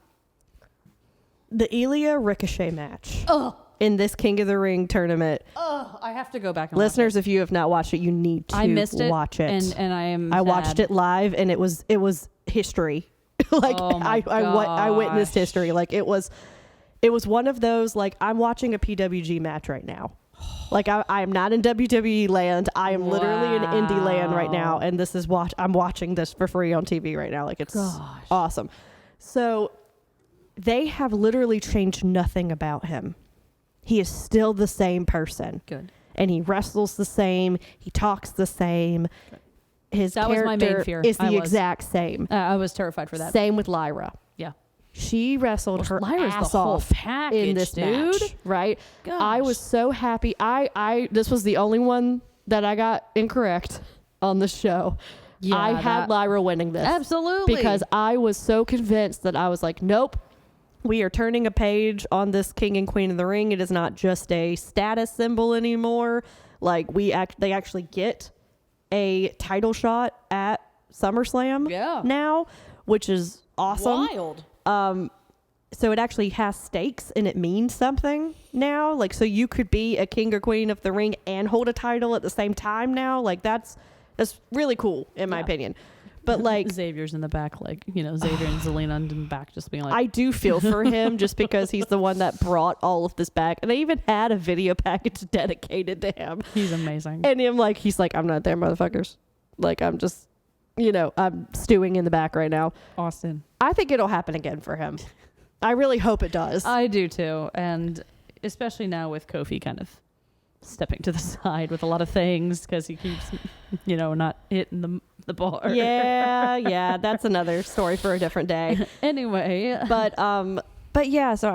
The Elia Ricochet match in this King of the Ring tournament. I have to go back and Listeners, if you have not watched it, you need to I missed it, watch it. And I watched it live, and it was history. Like I witnessed history. Like it was one of those, like, I'm watching a PWG match right now. Like I am not in WWE land. I am literally in indie land right now, and this is I'm watching this for free on TV right now. Like, it's awesome. So they have literally changed nothing about him. He is still the same person. Good. And he wrestles the same. He talks the same. His That character was my main fear. is the exact same. I was terrified for that. Same with Lyra. Yeah. She wrestled her Lyra's ass the whole off package, in this dude. match, right? Gosh. I was so happy. This was the only one that I got incorrect on the show. Yeah, I had Lyra winning this. Absolutely. Because I was so convinced that I was like, nope, we are turning a page on this King and Queen of the Ring. It is not just a status symbol anymore. Like, they actually get a title shot at SummerSlam now, which is awesome. Wild. So it actually has stakes and it means something now. Like, so you could be a king or queen of the ring and hold a title at the same time now. Like, that's really cool in my opinion. But like, Xavier's in the back, like, Xavier and Zelina in the back, just being like, I do feel for him just because he's the one that brought all of this back. And they even had a video package dedicated to him. he's amazing. And he's like, I'm not there, motherfuckers. Like, I'm just, I'm stewing in the back right now. Austin. I think it'll happen again for him. I really hope it does. I do too. And especially now with Kofi kind of stepping to the side with a lot of things because he keeps, not hitting the bar. Yeah. That's another story for a different day. Anyway. But yeah, so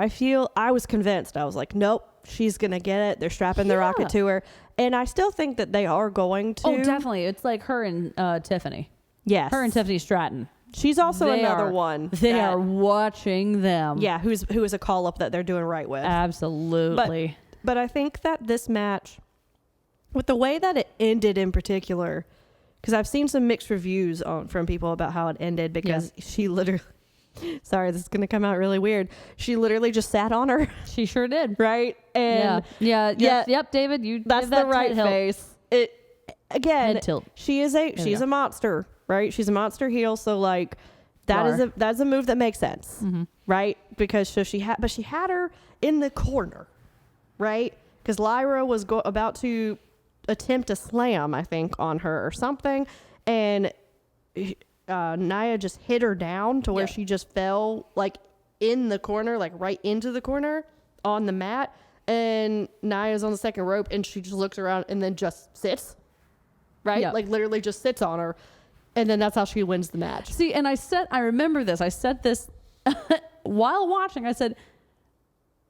I was convinced. I was like, nope, she's going to get it. They're strapping the rocket to her. And I still think that they are going to. Oh, definitely. It's like her and Tiffany. Yes. Her and Tiffany Stratton. She's also another one. They are watching them. Yeah, who is a call-up that they're doing right with. Absolutely. But I think that this match, with the way that it ended in particular, because I've seen some mixed reviews from people about how it ended, because she literally, sorry, this is going to come out really weird. She literally just sat on her. She sure did. Right? And Yep, David, you that's give that the right face. It again, head tilt. she's a monster, right? She's a monster heel, so like that's a move that makes sense, right? Because she had her in the corner, right? Because Lyra was about to attempt a slam, I think, on her or something, and Nia just hit her down to where she just fell like in the corner, like right into the corner on the mat, and Nia's on the second rope, and she just looks around and then just sits, right? Yep. Like literally just sits on her, and then that's how she wins the match. See, and I remember this. I said this while watching. I said,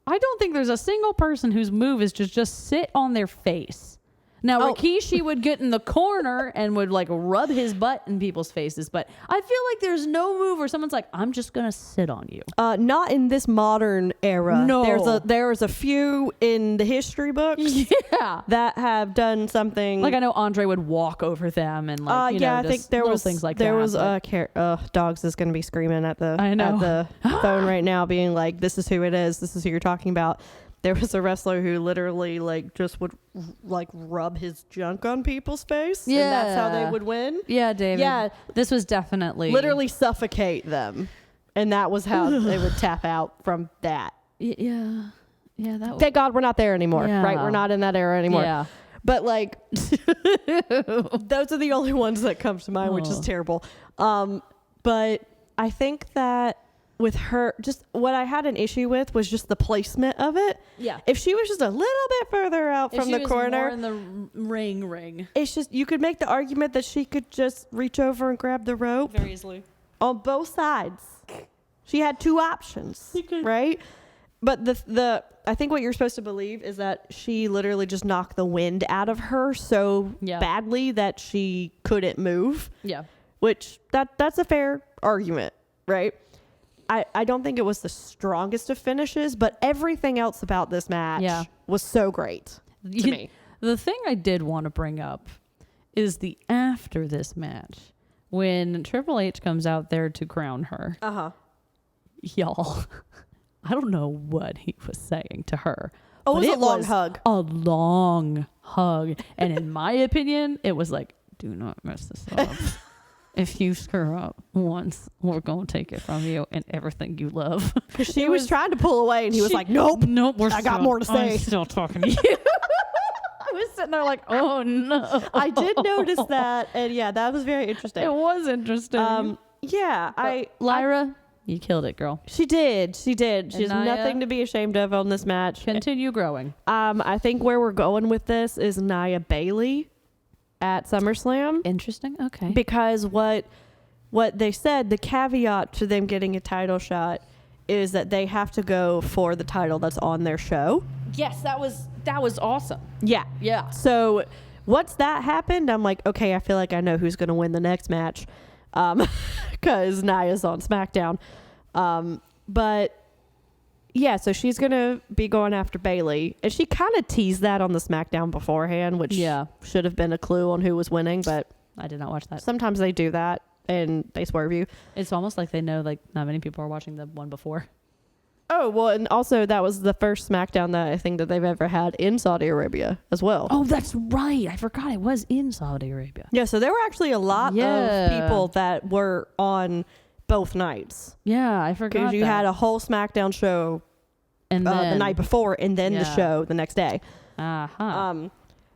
I don't think there's a single person whose move is just sit on their face. Now, Rikishi would get in the corner and would like rub his butt in people's faces, but I feel like there's no move where someone's like, I'm just going to sit on you. Not in this modern era. No. There's a few in the history books that have done something. Like I know Andre would walk over them and like, I think there was things like there that. There was Dogs is going to be screaming at the phone right now being like, this is who it is. This is who you're talking about. There was a wrestler who literally like just would like rub his junk on people's face. Yeah. And that's how they would win. Yeah, David. Yeah. This was definitely. Literally suffocate them. And that was how they would tap out from that. Yeah. Yeah. That was. Thank God we're not there anymore. Yeah. Right? We're not in that era anymore. Yeah. But like, those are the only ones that come to mind, which is terrible. But I think that with her, just what I had an issue with was just the placement of it. Yeah. If she was just a little bit further out from the corner, more in the ring, it's just, you could make the argument that she could just reach over and grab the rope very easily on both sides. She had two options, right? But the I think what you're supposed to believe is that she literally just knocked the wind out of her so badly that she couldn't move. Yeah. Which that's a fair argument, right? I don't think it was the strongest of finishes, but everything else about this match was so great to me. The thing I did want to bring up is the after this match when Triple H comes out there to crown her. Y'all, I don't know what he was saying to her. Oh, but it was a long hug. A long hug. And in my opinion, it was like, do not mess this up. If you screw up once, we're going to take it from you and everything you love. She was trying to pull away, and he was like, nope, I got more to say. I'm still talking to you. I was sitting there like, oh, no. I did notice that, and yeah, that was very interesting. It was interesting. Lyra, you killed it, girl. she did. She has Nia, nothing to be ashamed of on this match. Continue growing. I think where we're going with this is Nia Bailey at SummerSlam. Interesting. Okay. Because what they said, the caveat to them getting a title shot is that they have to go for the title that's on their show. Yes, that was awesome. Yeah. Yeah. So once that happened, I'm like, okay, I feel like I know who's going to win the next match, because Nia's on SmackDown. But yeah, so she's going to be going after Bailey, and she kind of teased that on the SmackDown beforehand, which should have been a clue on who was winning, but I did not watch that. Sometimes they do that and they swerve you. It's almost like they know like not many people are watching the one before. Oh, well, and also that was the first SmackDown that I think that they've ever had in Saudi Arabia as well. Oh, that's right. I forgot it was in Saudi Arabia. Yeah, so there were actually a lot of people that were on both nights. Yeah, I forgot. Because you had a whole SmackDown show and the night before, and then the show the next day. Uh-huh.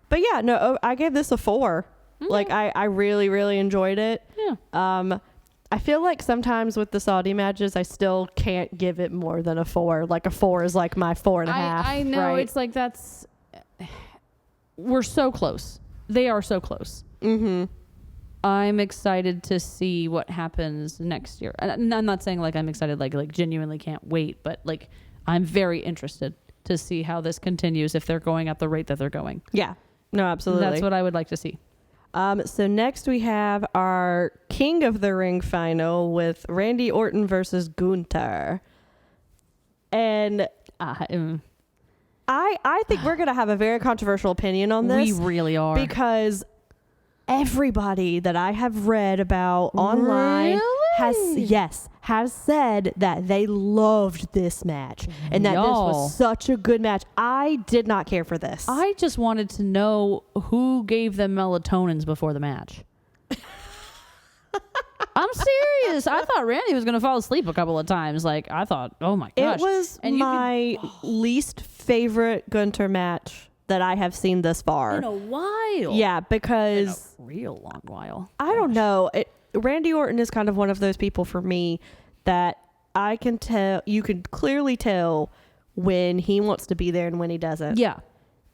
But yeah, no, I gave this a 4. Mm-hmm. Like I really, really enjoyed it. Yeah. I feel like sometimes with the Saudi matches, I still can't give it more than a 4. Like a 4 is like my 4.5. I know, right? It's like we're so close. They are so close. Mm-hmm. I'm excited to see what happens next year. And I'm not saying like I'm excited, like genuinely can't wait, but like I'm very interested to see how this continues if they're going at the rate that they're going. Yeah. No, absolutely. That's what I would like to see. So next we have our King of the Ring final with Randy Orton versus Gunther. And I think we're going to have a very controversial opinion on this. We really are. Because everybody that I have read about online has said that they loved this match and that this was such a good match. I did not care for this. I just wanted to know who gave them melatonins before the match. I'm serious. I thought Randy was going to fall asleep a couple of times. Like, I thought, oh my gosh. It was my least favorite Gunther match that I have seen thus far. In a while. Yeah, because... In a real long while. I don't know. Randy Orton is kind of one of those people for me that I can tell, you can clearly tell when he wants to be there and when he doesn't. Yeah.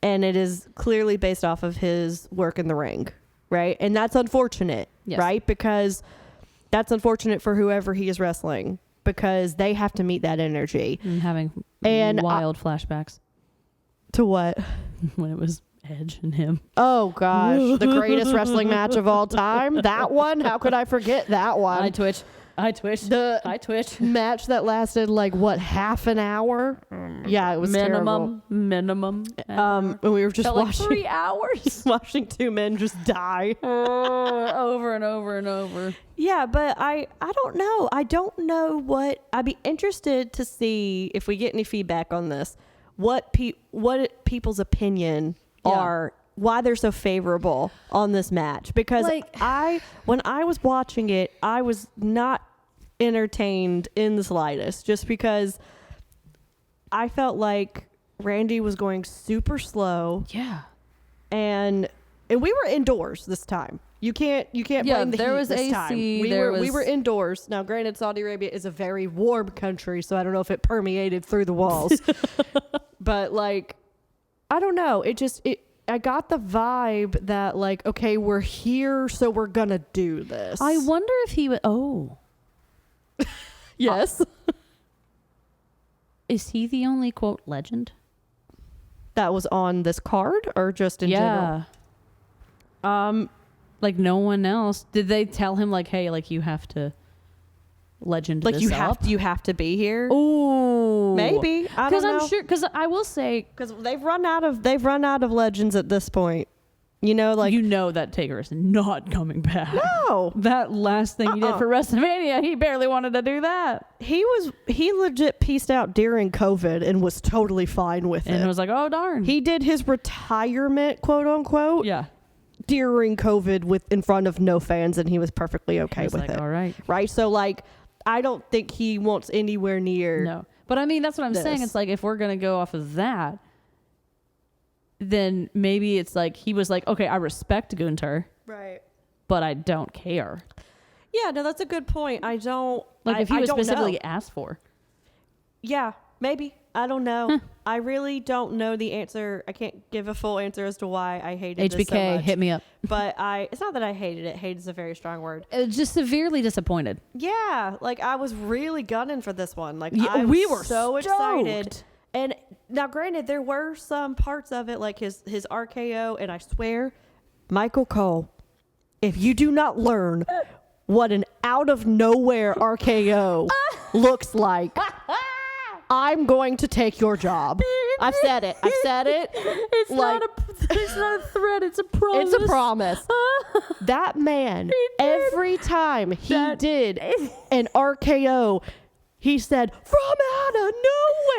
And it is clearly based off of his work in the ring, right? And that's unfortunate, right? Because that's unfortunate for whoever he is wrestling because they have to meet that energy. And having wild flashbacks. To what? When it was Edge and him. Oh gosh, the greatest wrestling match of all time. That one? How could I forget that one? I twitch. The match that lasted like what, half an hour? Yeah, it was minimum. And we were just watching 3 hours, watching two men just die over and over and over. Yeah, but I don't know. I don't know what. I'd be interested to see if we get any feedback on this. What people's opinion are, why they're so favorable on this match. Because when I was watching it, I was not entertained in the slightest, just because I felt like Randy was going super slow. Yeah. And we were indoors this time. You can't blame the there heat was this AC, time. We were indoors. Now, granted, Saudi Arabia is a very warm country, so I don't know if it permeated through the walls. But like, I don't know. I got the vibe that like, okay, we're here, so we're gonna do this. I wonder if he would. Oh, yes. Is he the only quote legend that was on this card, or just in general? Like no one else. Did they tell him like, hey, like you have to legend like this you up? you have to be here? Oh, maybe. I don't know. I'm sure. Because I will say, because they've run out of legends at this point. You know, like you know that Taker is not coming back. no, That last thing he did for WrestleMania, he barely wanted to do that. he legit pieced out during COVID and was totally fine with it. And it was like, oh darn. He did his retirement, quote unquote, yeah. during COVID in front of no fans, and he was perfectly okay with like, it. all right. Right? So, like, I don't think he wants anywhere near. No. But I mean, that's what I'm saying. It's like, if we're going to go off of that, then maybe it's like, he was like, okay, I respect Gunther, Right. but I don't care. Yeah, no, that's a good point. I don't. Like, if he I was don't specifically know. asked for. Yeah, maybe. I don't know. I really don't know the answer. I can't give a full answer as to why I hated this so HBK, much. hit me up. But it's not that I hated it. Hate is a very strong word. Just severely disappointed. Yeah, like I was really gunning for this one. Like Yeah, I was we were so excited. stoked. And now, granted, there were some parts of it, like his RKO, and I swear, Michael Cole, if you do not learn what an out of nowhere RKO looks like, I'm going to take your job. I've said it. It's Like- it's not a threat. It's a promise. It's a promise. That man, every time he did an RKO, he said, from out of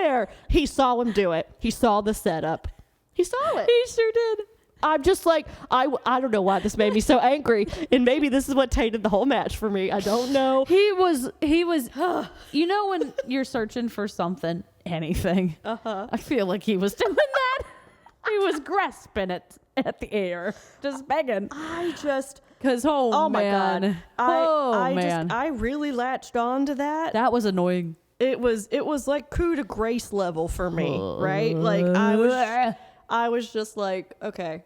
nowhere. He saw him do it. He saw the setup. He saw it. He sure did. I'm just like, I don't know why this made me so angry. And maybe this is what tainted the whole match for me. I don't know. He was, you know, when you're searching for something, anything, I feel like he was doing that. He was grasping it at the air, just begging. Because, Oh my man. God. I really latched on to that. That was annoying. It was like coup de grace level for me, right? Like I was just like, okay,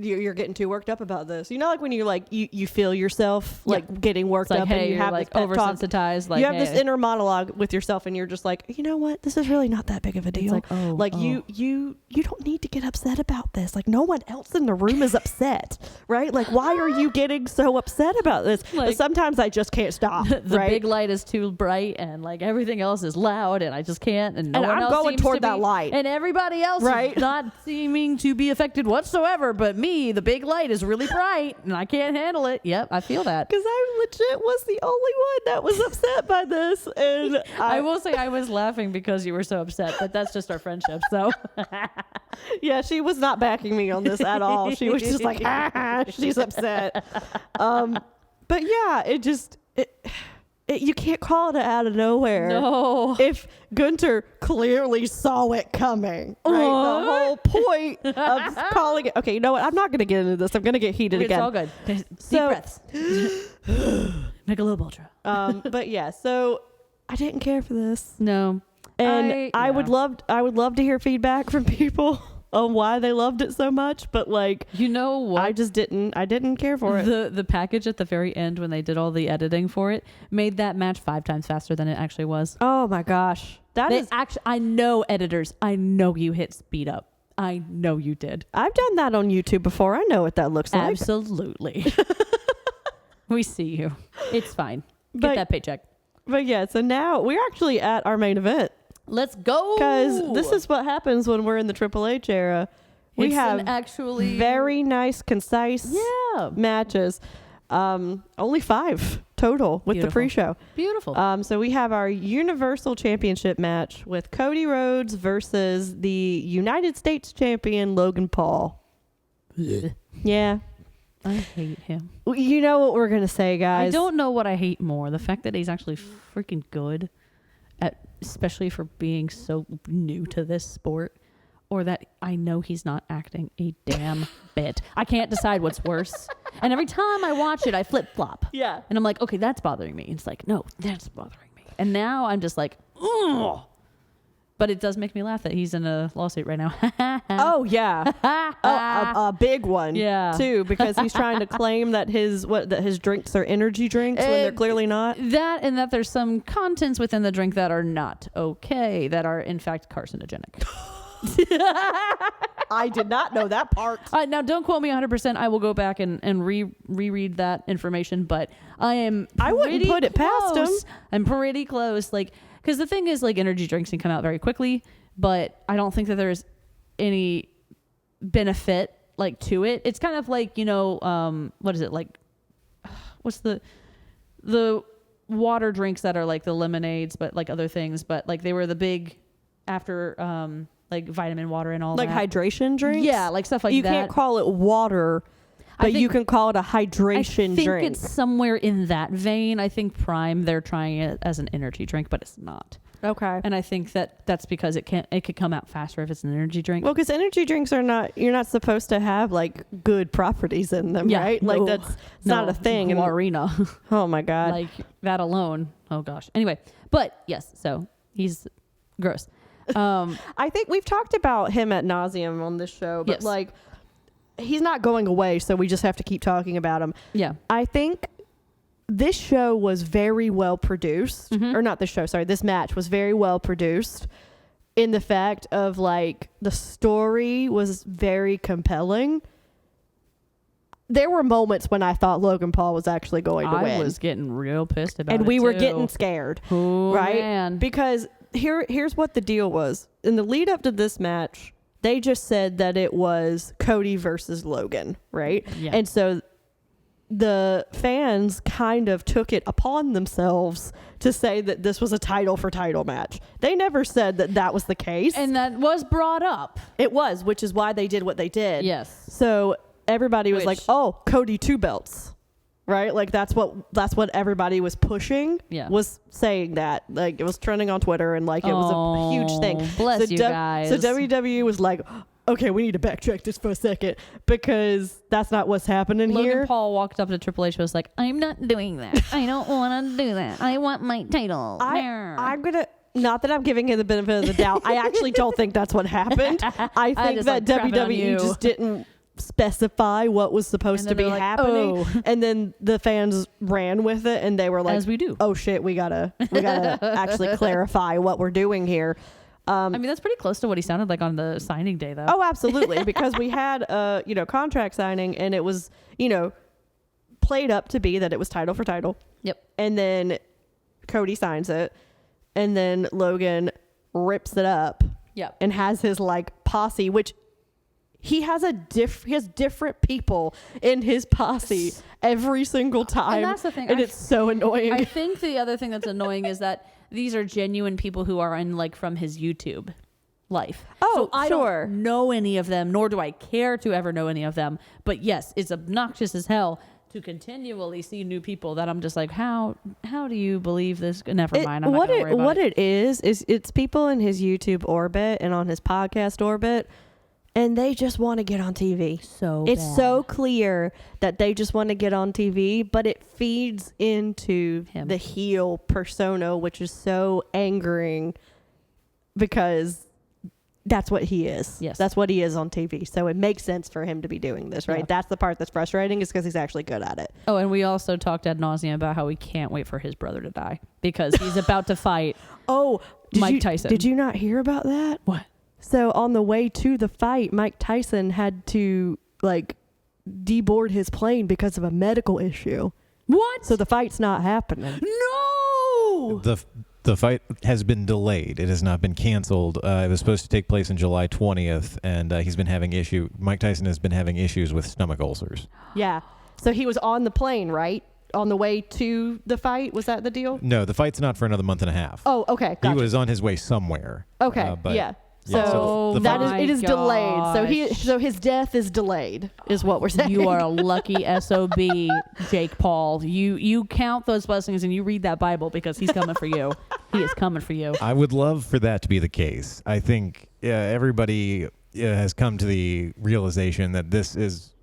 you're getting too worked up about this. You know, like when you're like you feel yourself like getting worked It's like, up, hey, and you you're have like this pep talk. oversensitized. Like, You have hey. this inner monologue with yourself, and you're just like, you know what? This is really not that big of a deal. like, oh, like oh. you don't need to get upset about this. Like no one else in the room is upset, right? Like why are you getting so upset about this? But Like- sometimes I just can't stop. The right? big light is too bright, and like everything else is loud, and I just can't. And no And one I'm else going seems toward to that be- light. and everybody else Right. is not seeming to be affected whatsoever. But me, the big light is really bright, and I can't handle it. Yep, I feel that. Because I legit was the only one that was upset by this, and I will say I was laughing because you were so upset, but that's just our friendship. So yeah, she was not backing me on this at all. She was just like, she's upset. But yeah, you can't call it out of nowhere. no, If Gunther clearly saw it coming, right? The whole point of calling it. Okay, you know what? I'm not going to get into this. I'm going to get heated it's again. all good. Deep So- breaths. Michelob Ultra. But yeah, so I didn't care for this. No, And I would yeah. love to hear feedback from people on why they loved it so much, but like You know what? I didn't care for it. The package at the very end when they did all the editing for it made that match 5 times faster than it actually was. Oh my gosh. That They is actually, I know editors. I know you hit speed up. I know you did. I've done that on YouTube before. I know what that looks like. Absolutely. We see you. It's fine. Get But- that paycheck. But yeah, so now we're actually at our main event Let's go. because this is what happens when we're in the Triple H era. We It's have an actually very nice, concise yeah matches. Only 5 total with the Beautiful. pre-show. beautiful. So we have our Universal Championship match with Cody Rhodes versus the United States Champion Logan Paul. Yeah. I hate him. You know what we're going to say, guys. I don't know what I hate more. The fact that he's actually freaking good at, especially for being so new to this sport, or that I know he's not acting a damn bit. I can't decide what's worse. And every time I watch it, I flip flop. Yeah. And I'm like, okay, that's bothering me. It's like, no, that's bothering me. And now I'm just like, oh. But it does make me laugh that he's in a lawsuit right now. Oh, yeah. A big one. Yeah. Too, because he's trying to claim that his drinks are energy drinks when they're clearly not. That and that there's some contents within the drink that are not okay, that are in fact carcinogenic. I did not know that part. Now, don't quote me 100%. I will go back and reread that information, but I wouldn't pretty put it past close. him. I'm pretty close. Like, because the thing is, like, energy drinks can come out very quickly, but I don't think that there's any benefit like to it. It's kind of like, what is it like? What's the water drinks that are like the lemonades, but like other things, but like they were the big after like vitamin water and all like that. hydration drinks. Yeah, like stuff like you that. You can't call it water, but you can call it a hydration drink. I think it's somewhere in that vein. I think Prime, they're trying it as an energy drink, but it's not. Okay. And I think that's because it could come out faster if it's an energy drink. Well, because energy drinks you're not supposed to have like good properties in them, right? Like that's not a thing. Arena. Oh my God. Like that alone. Oh gosh. Anyway, but yes, so he's gross. I think we've talked about him ad nauseum on this show, but like he's not going away, so we just have to keep talking about him. Yeah. I think this show was very well produced, or not this show, sorry, this match was very well produced in the fact of like the story was very compelling. There were moments when I thought Logan Paul was actually going to win. I was getting real pissed about it, and we were getting scared, right? Man. Because here's what the deal was. In the lead up to this match, they just said that it was Cody versus Logan, right? Yeah. And so the fans kind of took it upon themselves to say that this was a title for title match. They never said that that was the case. And that was brought up. It was, which is why they did what they did. Yes. So everybody was like, oh, Cody 2 belts. Right? Like that's what everybody was pushing. Yeah. Was saying that. Like it was trending on Twitter and like it was a huge thing. Bless you guys. So WWE was like, okay, we need to backtrack this for a second because that's not what's happening here. Logan Paul walked up to Triple H and was like, I'm not doing that. I don't want to do that. I want my title. I'm going to, not that I'm giving him the benefit of the doubt. I actually don't think that's what happened. I think that WWE just didn't specify what was supposed to be happening. And then the fans ran with it and they were like, as we do. Oh shit, we gotta actually clarify what we're doing here. I mean, that's pretty close to what he sounded like on the signing day, though. Oh, absolutely. Because we had a, contract signing and it was, played up to be that it was title for title. Yep. And then Cody signs it and then Logan rips it up. Yep. And has his like posse, which he has he has different people in his posse every single time. And that's the thing. And it's so annoying. I think the other thing that's annoying is that these are genuine people who are in like from his YouTube life. Oh, so I sure. don't know any of them, nor do I care to ever know any of them. But yes, it's obnoxious as hell to continually see new people that I'm just like, how do you believe this? Never mind. I'm not gonna worry about it. It is it's people in his YouTube orbit and on his podcast orbit. And they just want to get on TV. It's so clear that they just want to get on TV, but it feeds into the heel persona, which is so angering because that's what he is. Yes. That's what he is on TV. So it makes sense for him to be doing this, right? Yeah. That's the part that's frustrating is because he's actually good at it. Oh, and we also talked ad nauseum about how we can't wait for his brother to die because he's about to fight Mike Tyson. Did you not hear about that? What? So on the way to the fight, Mike Tyson had to like deboard his plane because of a medical issue. What? So the fight's not happening. No. The fight has been delayed. It has not been canceled. It was supposed to take place on July 20th, and Mike Tyson has been having issues with stomach ulcers. Yeah. So he was on the plane, right? On the way to the fight? Was that the deal? No, the fight's not for another month and a half. Oh, okay. Gotcha. He was on his way somewhere. Okay. Yeah. So it is delayed. So his death is delayed, is what we're saying. You are a lucky SOB, Jake Paul. You count those blessings and you read that Bible because he's coming for you. He is coming for you. I would love for that to be the case. I think everybody has come to the realization that this is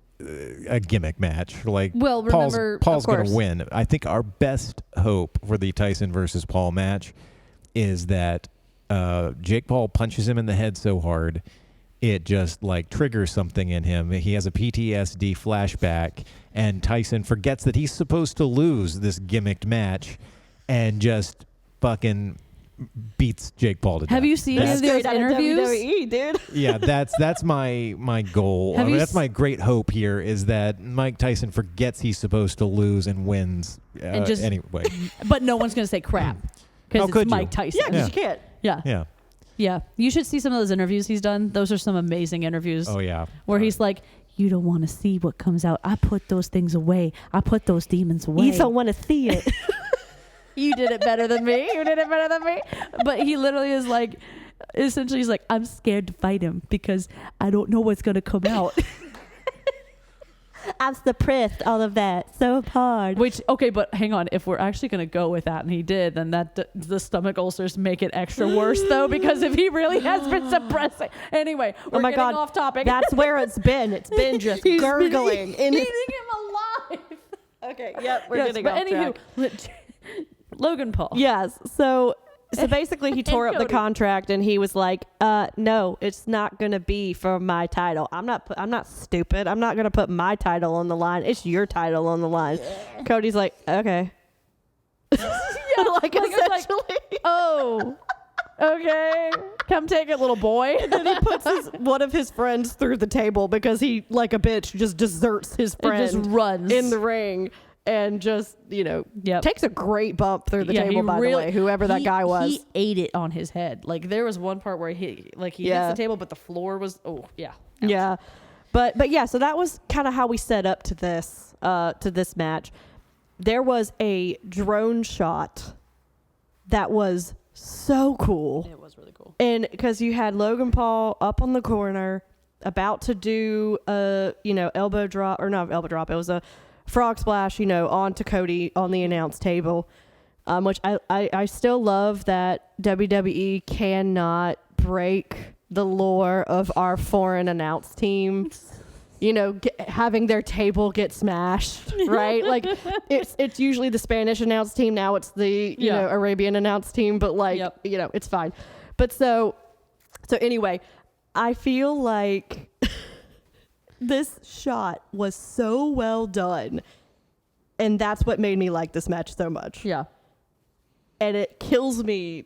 a gimmick match. Like, well, remember, Paul's going to win. I think our best hope for the Tyson versus Paul match is that Jake Paul punches him in the head so hard it just like triggers something in him. He has a PTSD flashback and Tyson forgets that he's supposed to lose this gimmicked match and just fucking beats Jake Paul to death. Have you seen any of those interviews? WWE, dude. Yeah, that's my goal. That's my great hope here is that Mike Tyson forgets he's supposed to lose and wins anyway. But no one's going to say crap because it's Mike Tyson. Yeah, because you can't. Yeah. You should see some of those interviews he's done. Those are some amazing interviews. Oh, yeah. Where he's like, you don't want to see what comes out. I put those things away. I put those demons away. You don't want to see it. You did it better than me. You did it better than me. But he literally is like, essentially, he's like, I'm scared to fight him because I don't know what's going to come out. I'm suppressed all of that so hard. Which, okay, but hang on. If we're actually going to go with that, and he did, then the stomach ulcers make it extra worse, though, because if he really has been suppressing. Anyway, we're getting off topic. That's where it's been. It's been just gurgling. Eating him alive. Okay, yep, we're getting off track. Anywho, Logan Paul. Yes, so basically he tore up the contract and he was like, no, it's not going to be for my title. I'm not stupid. I'm not going to put my title on the line. It's your title on the line. Yeah. Cody's like, okay. like essentially. Oh, okay. Come take it, little boy. And then he puts one of his friends through the table because he, like a bitch, just deserts his friend. And just runs in the ring. And just, takes a great bump through the table, by the way, whoever that guy was. He ate it on his head. Like, there was one part where he hits the table, but the floor was, ouch. Yeah. But yeah, so that was kind of how we set up to this match. There was a drone shot that was so cool. It was really cool. And because you had Logan Paul up on the corner about to do elbow drop, or not elbow drop, it was a frog splash, onto Cody on the announce table, which I still love that WWE cannot break the lore of our foreign announce team, having their table get smashed, right? Like it's usually the Spanish announce team. Now it's the, Arabian announce team, but it's fine. But so anyway, I feel like this shot was so well done, and that's what made me like this match so much. Yeah. And it kills me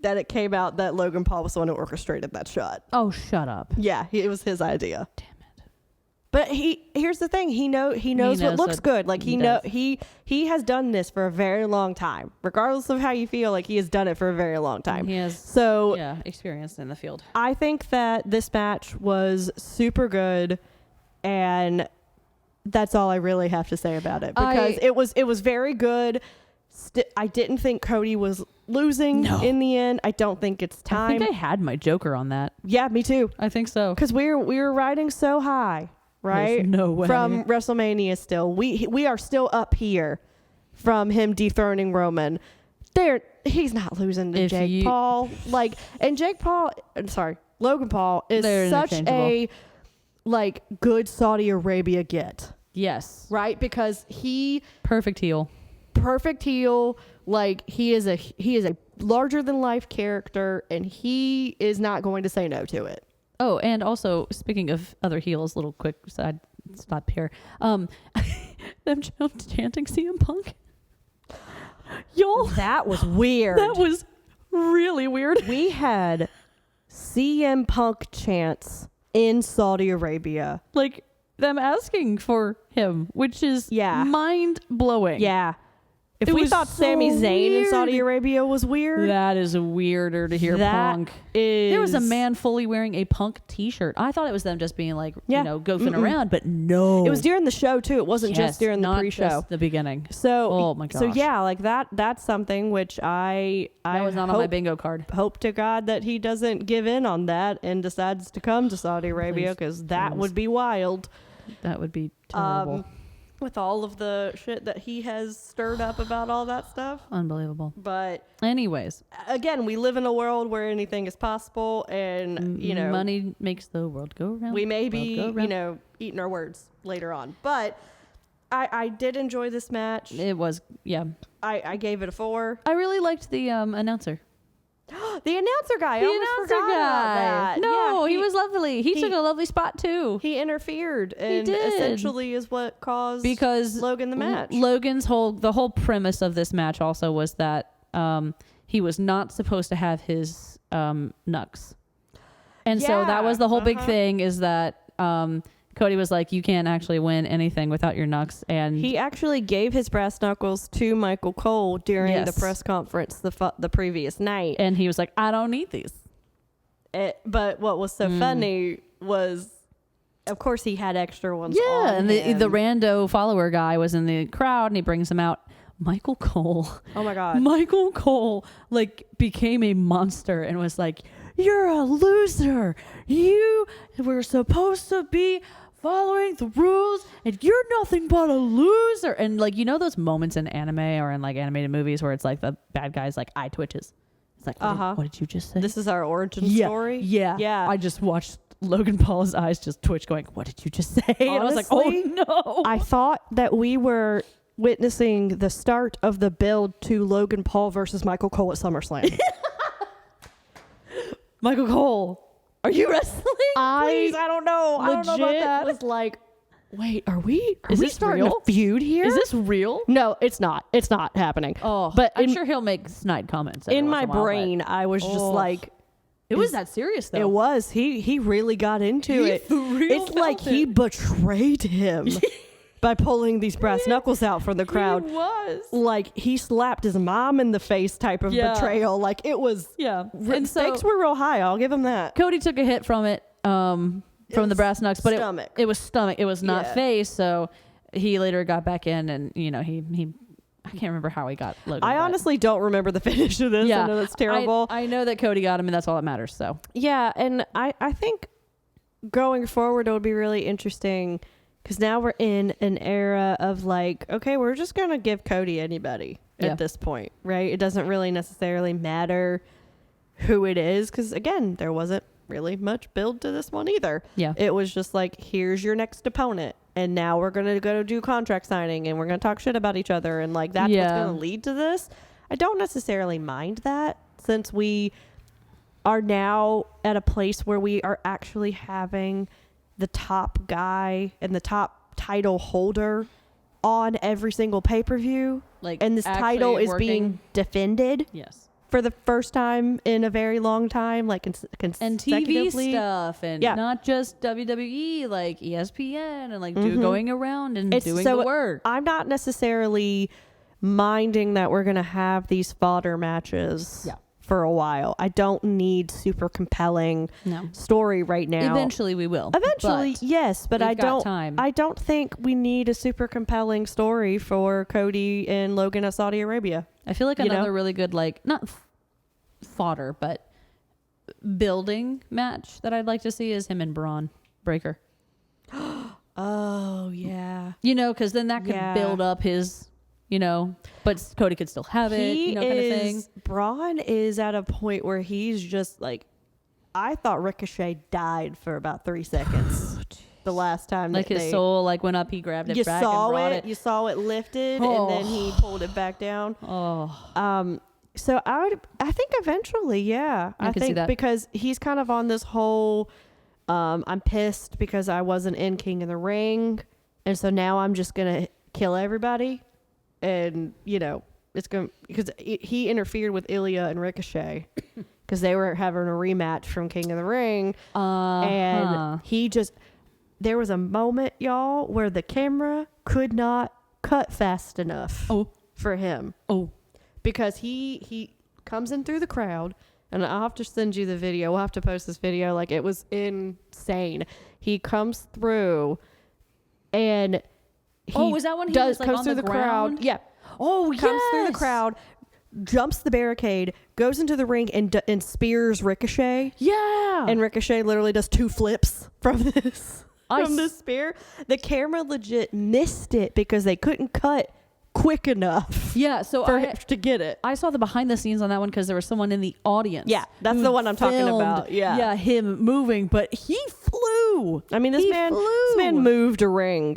that it came out that Logan Paul was the one who orchestrated that shot. Oh, shut up. Yeah, it was his idea. Damn it. But here's the thing, he knows what looks good. Like he has done this for a very long time. Regardless of how you feel, like he has done it for a very long time. He has experience in the field. I think that this match was super good. And that's all I really have to say about it, because it was very good. I didn't think Cody was losing in the end. I don't think it's time. I think I had my Joker on that. Yeah, me too. I think so. Because we were riding so high, right? There's no way. From WrestleMania still. We are still up here from him dethroning Roman. He's not losing to Jake Paul. Logan Paul is such a good Saudi Arabia get. Yes. Right? Because he perfect heel. Like he is a larger than life character, and he is not going to say no to it. Oh, and also speaking of other heels, little quick side stop here. Them chanting CM Punk. Y'all, that was weird. That was really weird. We had CM Punk chants in Saudi Arabia. Like them asking for him, which is mind blowing. Yeah. If we thought Sami Zayn in Saudi Arabia was weird, that is weirder to hear Punk. There was a man fully wearing a Punk t-shirt. I thought it was them just being goofing around, but no. It was during the show too. It wasn't just during the pre-show. Just the beginning. So, oh my gosh. So yeah, that's something which I was not on my bingo card. Hope to God that he doesn't give in on that and decides to come to Saudi Arabia, because that would be wild. That would be terrible. With all of the shit that he has stirred up about all that stuff. Unbelievable. But anyways, again, we live in a world where anything is possible, and money makes the world go round. We may be eating our words later on, but I did enjoy this match. It was I gave it a 4. I really liked the announcer. The announcer guy. I almost forgot about that. No, he was lovely. He took a lovely spot too. He interfered, and essentially is what caused Logan the match. Logan's the whole premise of this match also was that he was not supposed to have his knucks, and so that was the whole big thing. Is that Cody was like, you can't actually win anything without your knucks. And he actually gave his brass knuckles to Michael Cole during the press conference the previous night. And he was like, I don't need these. But what was so funny was of course he had extra ones. Yeah, on and him. the rando follower guy was in the crowd, and he brings him out. Michael Cole. Oh my God. Michael Cole like became a monster and was like, "You're a loser. You were supposed to be following the rules, and you're nothing but a loser." And like, you know those moments in anime or in like animated movies where it's like the bad guy's like eye twitches. It's like, what did you just say? This is our origin story. Yeah. Yeah. I just watched Logan Paul's eyes just twitch, going, "What did you just say?" And I was like, "Oh Honestly, no!" I thought that we were witnessing the start of the build to Logan Paul versus Michael Cole at SummerSlam. Michael Cole, are you wrestling? Please, I don't know. I don't know about Legit that. was like, wait, are we Is this starting real? a feud here? Is this real? No, it's not. It's not happening. Oh, but I'm sure he'll make snide comments. every in once my in a while, brain, I was just like, it was that serious though. it was. He really got into He it. for real It's like felt he it. betrayed him by pulling these brass knuckles out from the crowd. He was. Like he slapped his mom in the face type of Yeah. betrayal. Like it was. Yeah. And stakes were real high. I'll give him that. Cody took a hit from it, from the brass knucks, but stomach. it was stomach. It was not Yeah. face. So he later got back in, and he I can't remember how he got Logan. I but- honestly don't remember the finish of this. I know that's terrible. I know that Cody got him, and that's all that matters. So Yeah, and I think going forward it would be really interesting because now we're in an era of like, okay, we're just going to give Cody anybody Yeah. at this point, right? It doesn't really necessarily matter who it is because, again, there wasn't really much build to this one either. Yeah. It was just like, here's your next opponent. And now we're going to go do contract signing and we're going to talk shit about each other. And like, that's what's Yeah. going to lead to this. I don't necessarily mind that since we are now at a place where we are actually having the top guy and the top title holder on every single pay-per-view. like, And this actually title is working- being defended yes, for the first time in a very long time, like and TV consecutively. stuff, and Yeah. not just WWE, like ESPN, and like going around and doing so the work. I'm not necessarily minding that we're going to have these fodder matches Yeah. for a while. I don't need super compelling No. story right now. Eventually, we will. Eventually, but yes, but we've I got don't. time. I don't think we need a super compelling story for Cody and Logan at Saudi Arabia. I feel like you know? another really good, like, not fodder, but building match that I'd like to see is him and Braun Breaker. Oh yeah, You know, because then that could Yeah. build up his, but Cody could still have it, kind of thing. Braun is at a point where he's just like, I thought Ricochet died for about 3 seconds. The last time Like that his soul, like, went up, he grabbed it you back saw and brought it, you saw it lifted, and then he pulled it back down. Oh, So I think eventually, yeah. I could see think that. because he's kind of on this whole, I'm pissed because I wasn't in King of the Ring, and so now I'm just gonna kill everybody, and it's gonna because he interfered with Ilya and Ricochet because they were having a rematch from King of the Ring, and he just there was a moment, y'all, where the camera could not cut fast enough for him. Because he comes in through the crowd, and I'll have to send you the video. We'll have to post this video. Like, it was insane. He comes through, and he was that when he was, like, comes on through the crowd? ground? Yeah. Comes through the crowd, jumps the barricade, goes into the ring, and spears Ricochet. Yeah. And Ricochet literally does 2 flips from this spear. The camera legit missed it because they couldn't cut quick enough. Yeah, so for him to get it. I saw the behind the scenes on that one because there was someone in the audience. Yeah, that's who the one I'm talking filmed, about. Yeah, him moving, but he flew. I mean, this He man flew. moved a ring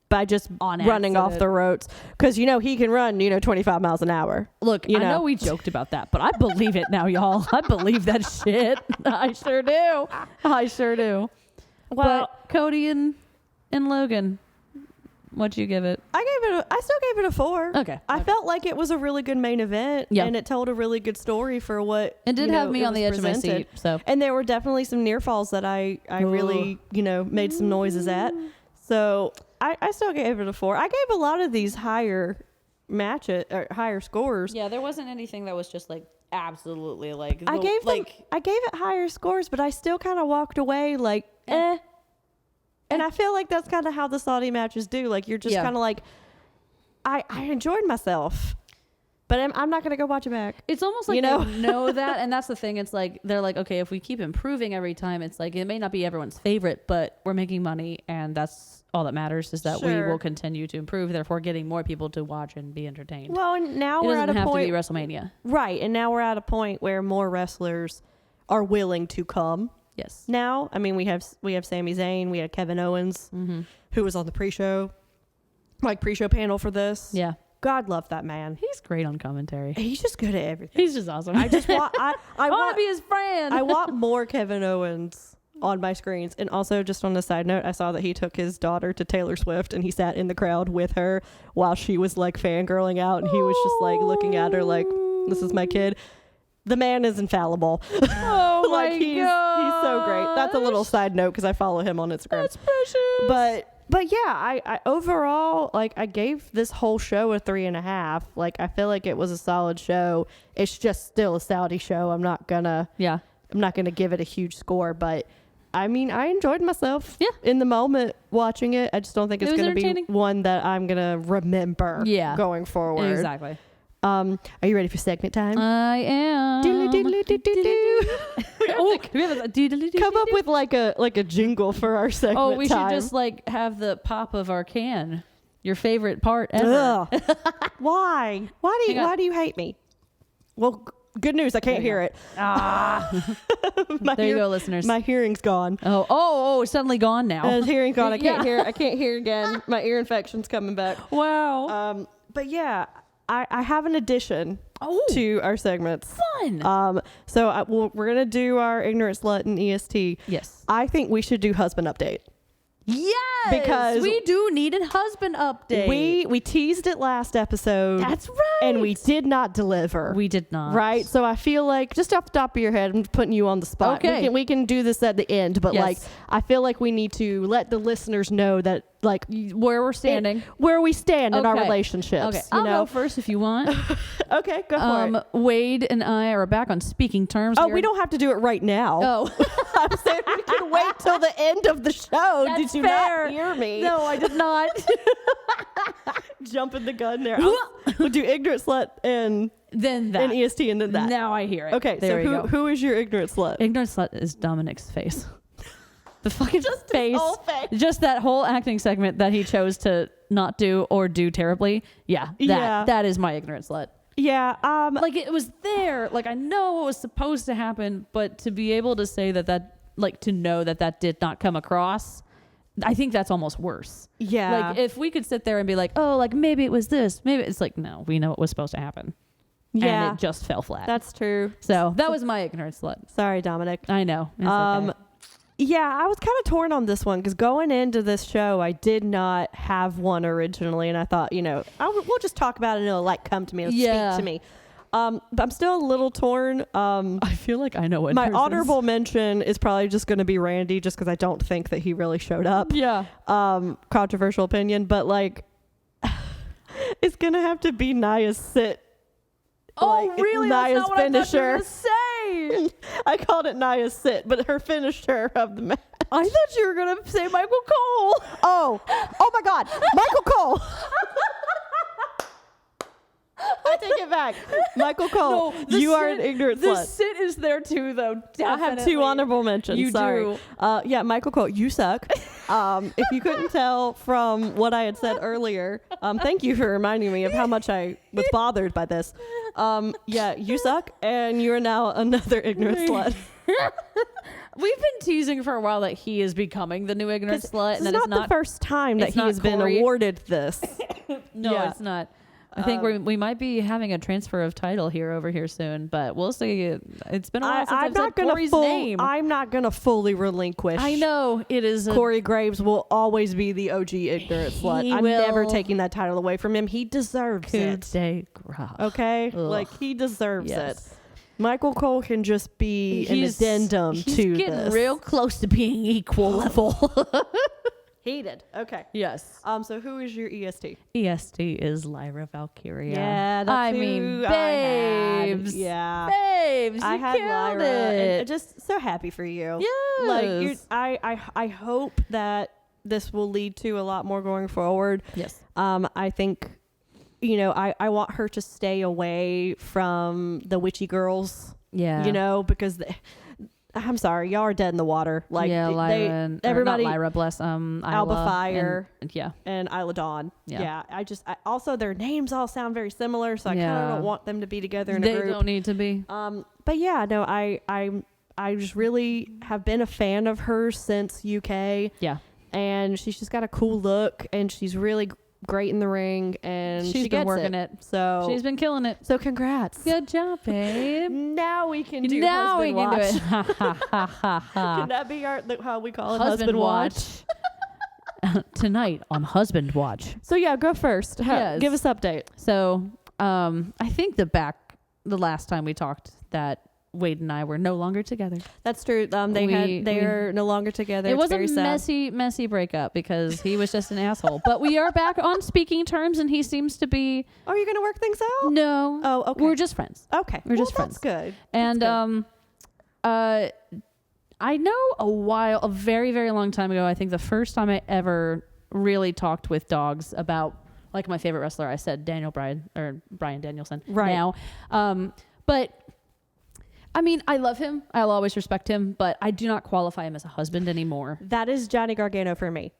by just On running off accident. the ropes because he can run 25 miles an hour. Look, I know we joked about that, but I believe it now, y'all. I believe that shit. I sure do. Well, But Cody and Logan, what'd you give it? I still gave it a 4. Okay. I felt like it was a really good main event, Yeah. and it told a really good story for what It did have me on the edge of my presented. seat. So And there were definitely some near falls that I really, made some noises at. So I still gave it a 4. I gave a lot of these higher higher scores. yeah, there wasn't anything that was just like absolutely like I gave it higher scores, but I still kind of walked away like, And I feel like that's kind of how the Saudi matches do. Like, you're just kind of like, I enjoyed myself, but I'm not going to go watch it back. It's almost like they know that. And that's the thing. It's like, they're like, okay, if we keep improving every time, it's like, it may not be everyone's favorite, but we're making money. And that's all that matters, is that we will continue to improve, therefore getting more people to watch and be entertained. Well, and now we're at a point. It doesn't have to be WrestleMania. Right. And now we're at a point where more wrestlers are willing to come. Yes. Now, I mean, we have Sami Zayn, we had Kevin Owens, who was on the pre-show panel for this. Yeah. God love that man. He's great on commentary. He's just good at everything. He's just awesome. I just want I want to be his friend. I want more Kevin Owens on my screens. And also, just on a side note, I saw that he took his daughter to Taylor Swift and he sat in the crowd with her while she was like fangirling out, and he was just like looking at her like, this is my kid. The man is infallible. Oh like my he's so great. That's a little side note because I follow him on Instagram. That's precious. But yeah, I overall, like, I gave this whole show a 3.5. Like, I feel like it was a solid show. It's just still a Saudi show. I'm not gonna give it a huge score, but I mean, I enjoyed myself in the moment watching it. I just don't think it's gonna be one that I'm gonna remember going forward. Exactly. Are you ready for segment time? I am. Come up with like a jingle for our segment. Oh, we time. should just like have the pop of our can. Your favorite part ever. Why? Why do you hate me? Well, good news. I can't hear it. There you go, listeners. My hearing's gone. Oh, it's suddenly gone now. His hearing's gone. I can't hear. I can't hear again. My ear infection's coming back. Wow. But yeah. I have an addition to our segments. Fun. So we're going to do our Ignorant Slut and EST. Yes. I think we should do husband update. Yes. Because we do need a husband update. We teased it last episode. That's right. And we did not deliver. We did not. Right? So I feel like, just off the top of your head, I'm putting you on the spot. Okay. We can do this at the end, but like, I feel like we need to let the listeners know that, like, where we're standing, where we stand in our relationships. Okay, I'll go first if you want. Okay, go for it. Wade and I are back on speaking terms. Oh, we don't have to do it right now. Oh, I'm saying we can wait till the end of the show. That's Did you fair. not hear me? No, I did not. Jumping the gun there. We'll do Ignorant Slut and then that. And EST and then that. Now I hear it. Okay, there so who is your Ignorant Slut? Ignorant Slut is Dominic's face. The fucking just face. His whole face. Just that whole acting segment that he chose to not do or do terribly. Yeah. That is my Ignorant Slut. Yeah. Like, it was there. Like, I know what was supposed to happen, but to be able to say that like, to know that did not come across, I think that's almost worse. Yeah. Like, if we could sit there and be like, oh, like, maybe it was this. Maybe it's like, no, we know what was supposed to happen. Yeah. And it just fell flat. That's true. So that was my Ignorant Slut. Sorry, Dominic. I know. It's okay. Yeah, I was kind of torn on this one because going into this show, I did not have one originally, and I thought, we'll just talk about it and it'll like come to me and speak to me. But I'm still a little torn. I feel like I know what my honorable mention is probably just going to be Randy, just because I don't think that he really showed up. Yeah. Controversial opinion, but like, it's going to have to be Nia's sit. Oh, like, really? Nia's That's not finisher. what I thought you were gonna say. I called it Nia's sit, but her finisher of the match. I thought you were gonna say Michael Cole. Oh my God, Michael Cole. I take it back. Michael Cole, you are an ignorant the slut. The sit is there too, though. Definitely. I have two honorable mentions. You Sorry. do. Yeah, Michael Cole, you suck. If you couldn't tell from what I had said earlier, thank you for reminding me of how much I was bothered by this. Yeah, you suck, and you are now another ignorant slut. We've been teasing for a while that he is becoming the new ignorant slut. It's not the first time that he has been awarded this. No, it's not. I think we might be having a transfer of title over here soon, but we'll see. It's been a while since I've said Corey's name. I'm not going to fully relinquish. I know it is. Corey Graves will always be the OG ignorant slut. I'm never taking that title away from him. He deserves it. Okay? Ugh. Like, he deserves it. Michael Cole can just be an addendum to this. He's getting real close to being equal level. Heated. Okay. Yes. So who is your EST? EST is Lyra Valkyria. Yeah, that's who babes. Yeah. Babes. I had Lyra. And just so happy for you. Yeah. Like, I hope that this will lead to a lot more going forward. Yes. I think, I want her to stay away from the witchy girls. Yeah. Because I'm sorry, y'all are dead in the water. Like, Lyra everybody, not Lyra, bless Alba Isla Fire, and Isla Dawn. Yeah. Also their names all sound very similar, so I kind of don't want them to be together in a they group. don't need to be. But yeah, no, I just really have been a fan of hers since UK. Yeah. And she's just got a cool look, and she's really great in the ring, and She's she been gets working it. So She's been killing it. So congrats. Good job, babe. Now we can do now we husband can watch. do it. Can that be how we call it? Husband watch. Tonight on Husband Watch. So yeah, go first. Yes. Give us update. So I think the last time we talked that Wade and I were no longer together. That's true. They are no longer together. It It's was a very sad. messy breakup because he was just an asshole. But we are back on speaking terms, and he seems to be. Are you going to work things out? No. Oh, okay. We're just friends. Okay. We're just friends. That's good. And I know a very, very long time ago, I think the first time I ever really talked with dogs about like my favorite wrestler, I said Bryan Danielson. Right. Now. But I mean, I love him. I'll always respect him, but I do not qualify him as a husband anymore. That is Johnny Gargano for me.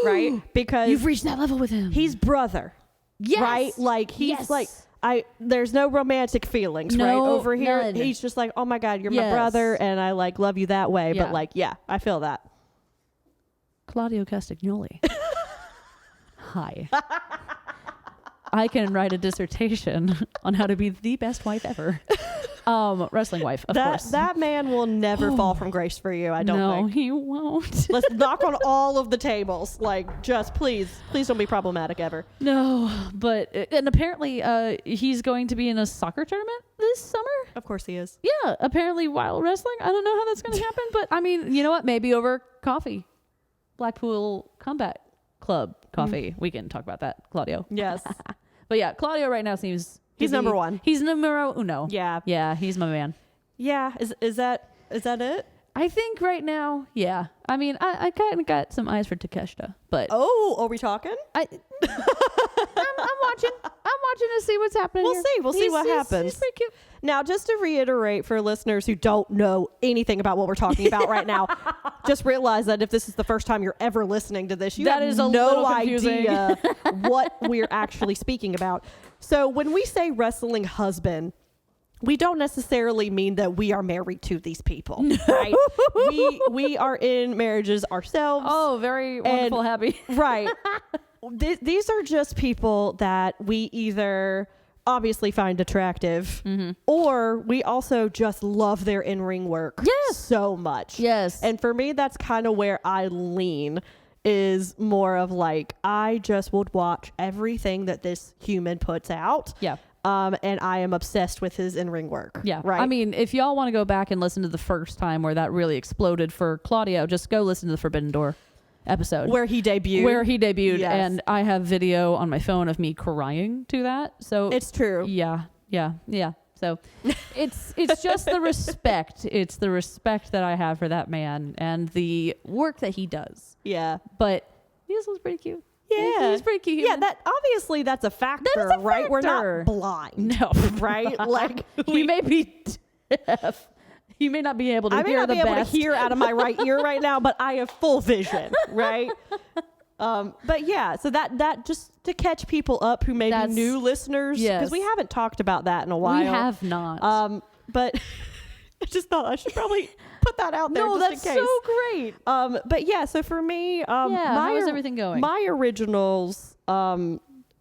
Right? Because You've reached that level with him. he's brother. Yes. Right? Like he's Yes. like there's no romantic feelings, right? No, Over here, none. he's just like, oh my God, you're my Yes. brother, and I like love you that way. Yeah. But like, yeah, I feel that. Claudio Castagnoli. Hi. I can write a dissertation on how to be the best wife ever. Wrestling wife, of course. That man will never fall from grace for you, I don't no, think. he won't. Let's knock on all of the tables. Like, just please don't be problematic ever. No, but and apparently he's going to be in a soccer tournament this summer. Of course he is. Yeah, apparently while wrestling. I don't know how that's going to happen, but I mean, you know what? Maybe over coffee. Blackpool Combat Club coffee. We can talk about that, Claudio. Yes. But yeah, Claudio right now seems He's number one. He's numero uno. Yeah. Yeah, he's my man. Yeah. Is that it? I think right now, yeah. I mean, I kind of got some eyes for Takeshita, but Oh, are we talking? I'm watching. I'm watching to see what's happening. We'll here. see. We'll see what happens. He's pretty cute. Now, just to reiterate for listeners who don't know anything about what we're talking about right now, just realize that if this is the first time you're ever listening to this, you That have is a no little confusing. idea what we're actually speaking about. So when we say wrestling husband, we don't necessarily mean that we are married to these people, right? We are in marriages ourselves. Oh, very wonderful, happy. Right. These are just people that we either obviously find attractive or we also just love their in-ring work so much. Yes. And for me, that's kind of where I lean, is more of like, I just would watch everything that this human puts out. Yeah. And I am obsessed with his in-ring work. Yeah. Right. I mean, if y'all want to go back and listen to the first time where that really exploded for Claudio, just go listen to the Forbidden Door episode. Where he debuted. Yes. And I have video on my phone of me crying to that. So It's true. Yeah. So it's just the respect. It's the respect that I have for that man and the work that he does. Yeah. But he also is pretty cute. Yeah. He's pretty cute. Yeah, that's a factor, right? We're not blind. No. Right? Like He may be deaf. He may not be able to I may hear not the be able best. to hear out of my right ear right now, but I have full vision, right? But yeah, so that just to catch people up who may be new listeners, because we haven't talked about that in a while. We have not. But I just thought I should probably put that out there. No, just that's in case. so great. But yeah, so for me, how is everything going? My originals,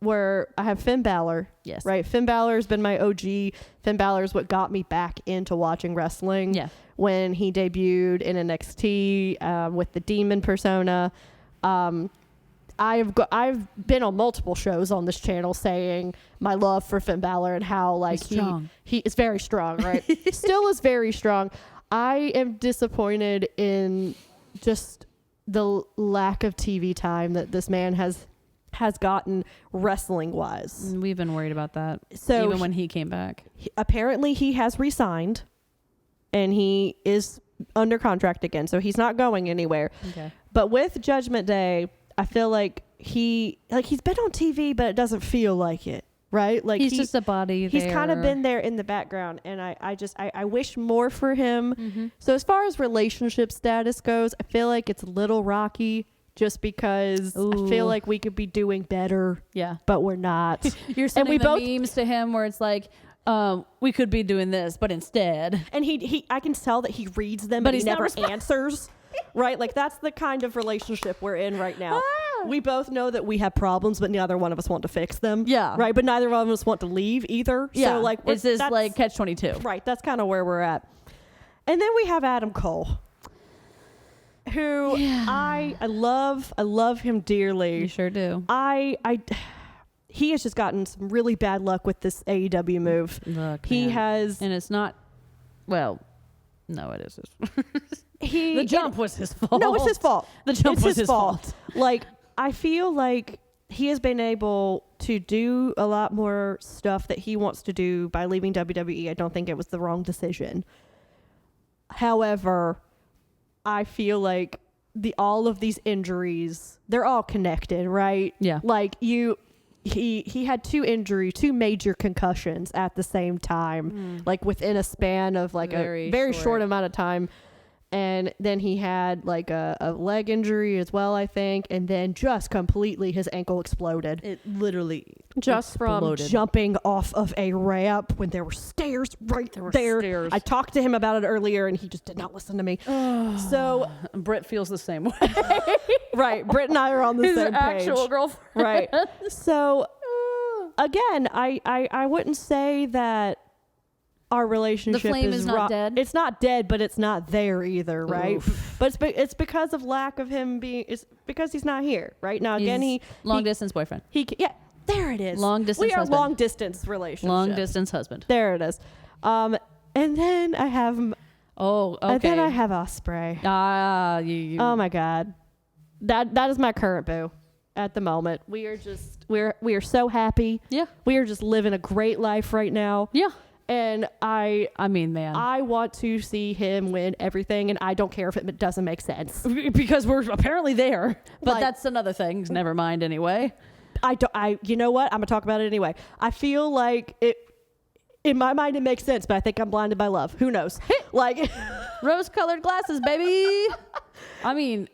where I have Finn Balor. Yes. Right. Finn Balor's been my OG. Finn Balor's what got me back into watching wrestling. Yeah. When he debuted in NXT with the Demon persona. I've been on multiple shows on this channel saying my love for Finn Balor and how like he is very strong, right? Still is very strong. I am disappointed in just the lack of TV time that this man has gotten wrestling wise. We've been worried about that. So even when he came back. Apparently he has resigned and he is under contract again, so he's not going anywhere. Okay. But with Judgment Day, I feel like he's been on TV, but it doesn't feel like it, right? Like he's just a body. He's kind of been there in the background, and I wish more for him. Mm-hmm. So as far as relationship status goes, I feel like it's a little rocky, just because I feel like we could be doing better. Yeah, but we're not. You're sending memes to him where it's like, we could be doing this, but instead. And I can tell that he reads them, but he never answers. Right? Like, that's the kind of relationship we're in right now. We both know that we have problems, but neither one of us want to fix them. Yeah. Right? But neither one of us want to leave either. Yeah. So, like, it's just like catch-22. Right. That's kind of where we're at. And then we have Adam Cole, who I love him dearly. You sure do. He has just gotten some really bad luck with this AEW move. Look, he has, and it's not. Well, no, it is. The jump was his fault. No, it's his fault. The jump was his fault. Like, I feel like he has been able to do a lot more stuff that he wants to do by leaving WWE. I don't think it was the wrong decision. However, I feel like all of these injuries, they're all connected, right? Yeah. Like he had two major concussions at the same time, like within a span of like a very short amount of time. And then he had like a leg injury as well, I think. And then just completely his ankle exploded. It literally just exploded. From jumping off of a ramp when there were stairs right there. Stairs. I talked to him about it earlier and he just did not listen to me. So Britt feels the same way. Right. Britt and I are on the same page. His actual girlfriend. Right. So again, I wouldn't say that our relationship the flame is not dead. It's not dead, but it's not there either, right? Oof. But it's because of lack of him being. It's because he's not here, right now. Again, he's long distance boyfriend. There it is. Long distance. We are husband. long distance relationship. Long distance husband. There it is. And then I have. Oh, okay. And then I have Osprey. Oh my God, that is my current boo at the moment. We are so happy. Yeah. We are just living a great life right now. Yeah. And I mean, man, I want to see him win everything, and I don't care if it doesn't make sense because we're apparently there. But like, that's another thing. Never mind. Anyway, you know what? I'm gonna talk about it anyway. I feel like it. In my mind, it makes sense, but I think I'm blinded by love. Who knows? Like rose-colored glasses, baby. I mean,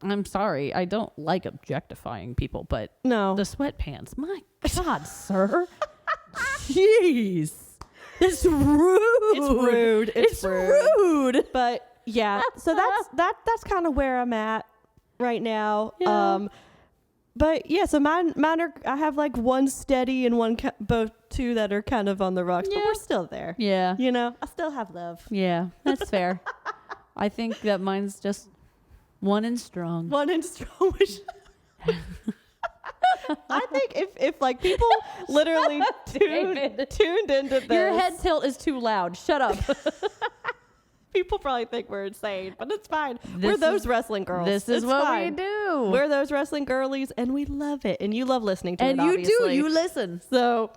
I'm sorry. I don't like objectifying people, but no, the sweatpants. My God, sir. Jeez. It's rude. It's rude. But yeah, so that's kind of where I'm at right now. Yeah. But yeah, so mine are, I have like one steady and both two that are kind of on the rocks, but we're still there. Yeah. You know, I still have love. Yeah, that's fair. I think that mine's just one and strong. One and strong. I think if like people literally tuned into this. Your head tilt is too loud. Shut up. People probably think we're insane, but it's fine. We're those wrestling girls. This is what we do. We're those wrestling girlies, and we love it. And you love listening to it, and obviously. You do. You listen. So,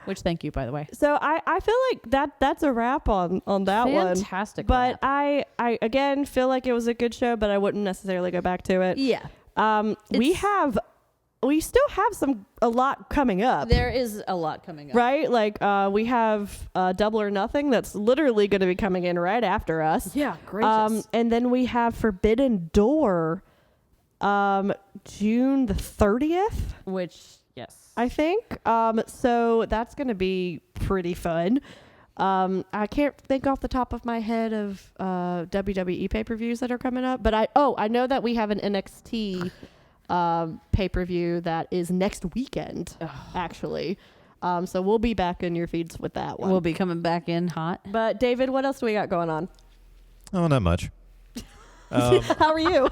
which thank you, by the way. So I feel like that's a wrap on that one. Fantastic. But I again feel like it was a good show, but I wouldn't necessarily go back to it. Yeah. We still have a lot coming up. There is a lot coming up. Right? Like, we have Double or Nothing that's literally going to be coming in right after us. Yeah, gracious. And then we have Forbidden Door June the 30th. Which, yes. I think. So that's going to be pretty fun. I can't think off the top of my head of WWE pay-per-views that are coming up. But I know that we have an NXT pay-per-view that is next weekend, actually. So we'll be back in your feeds with that one. We'll be coming back in hot. But David, what else do we got going on? Oh, not much. How are you?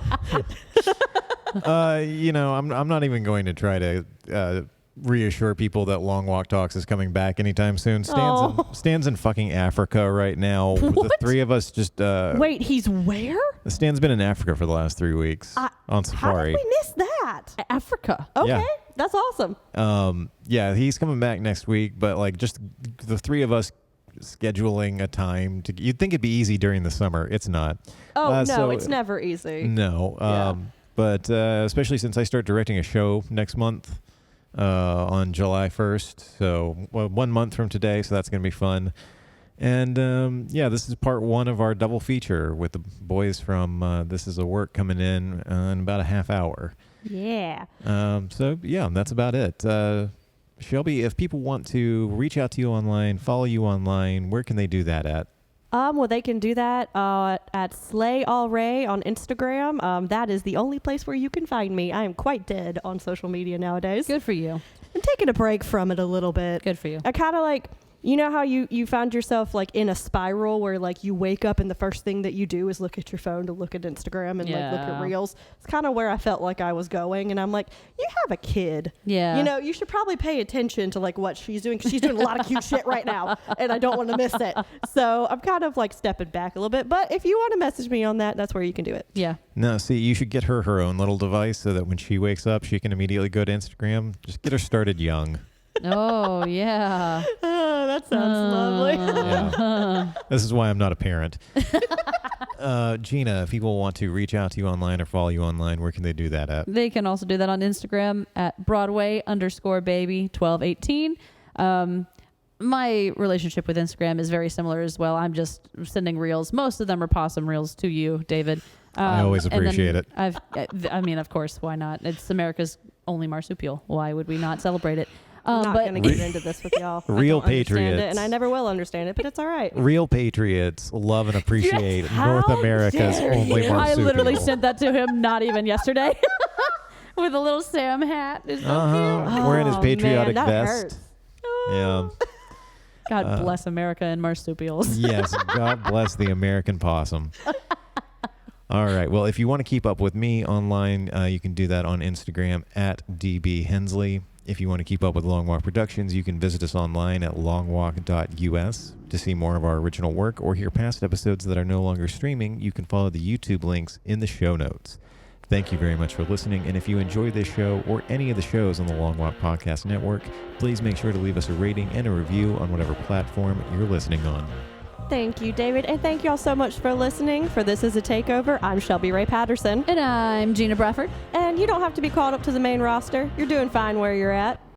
I'm not even going to try to reassure people that Long Walk Talks is coming back anytime soon. Stan's in fucking Africa right now. What? The three of us just wait, he's where? Stan's been in Africa for the last 3 weeks on safari. How did we miss that? Africa. Okay, yeah. That's awesome. Yeah, he's coming back next week, but like just the three of us scheduling a time to. You'd think it'd be easy during the summer. It's not. Oh no, so- it's never easy. No. Yeah. But especially since I start directing a show next month on July 1st. So 1 month from today. So that's going to be fun. And this is part one of our double feature with the boys from This Is a Work coming in about a half hour. Yeah. That's about it. Shelby, if people want to reach out to you online, follow you online, where can they do that at? Well, they can do that at Slay All Ray on Instagram. That is the only place where you can find me. I am quite dead on social media nowadays. Good for you. I'm taking a break from it a little bit. Good for you. I kind of like, you know how you found yourself like in a spiral where like you wake up and the first thing that you do is look at your phone to look at Instagram and like look at reels. It's kind of where I felt like I was going, and I'm like, you have a kid. Yeah. You know, you should probably pay attention to like what she's doing, 'cause she's doing a lot of cute shit right now, and I don't want to miss it. So I'm kind of like stepping back a little bit. But if you want to message me on that, that's where you can do it. Yeah. No, see, you should get her own little device so that when she wakes up, she can immediately go to Instagram. Just get her started young. Oh, yeah. Oh, that sounds lovely. Yeah. This is why I'm not a parent. Gina, if people want to reach out to you online or follow you online, where can they do that at? They can also do that on Instagram at Broadway_baby1218. My relationship with Instagram is very similar as well. I'm just sending reels. Most of them are possum reels to you, David. I always appreciate it. I mean, of course, why not? It's America's only marsupial. Why would we not celebrate it? I'm not going to get into this with y'all. Real I don't understand patriots. it, and I never will understand it, but it's all right. Real patriots love and appreciate North How America's dare only you. marsupial. I literally sent that to him not even yesterday with a little Sam hat. It's so cute. Wearing his Oh, patriotic man, that vest. hurts. Yeah. God bless America and marsupials. Yes. God bless the American possum. All right. Well, if you want to keep up with me online, you can do that on Instagram at DB Hensley. If you want to keep up with Long Walk Productions, you can visit us online at longwalk.us to see more of our original work or hear past episodes that are no longer streaming. You can follow the YouTube links in the show notes. Thank you very much for listening. And if you enjoyed this show or any of the shows on the Long Walk Podcast Network, please make sure to leave us a rating and a review on whatever platform you're listening on. Thank you, David, and thank you all so much for listening. For This Is a Takeover, I'm Shelby Ray Patterson. And I'm Gina Brafford. And you don't have to be called up to the main roster. You're doing fine where you're at.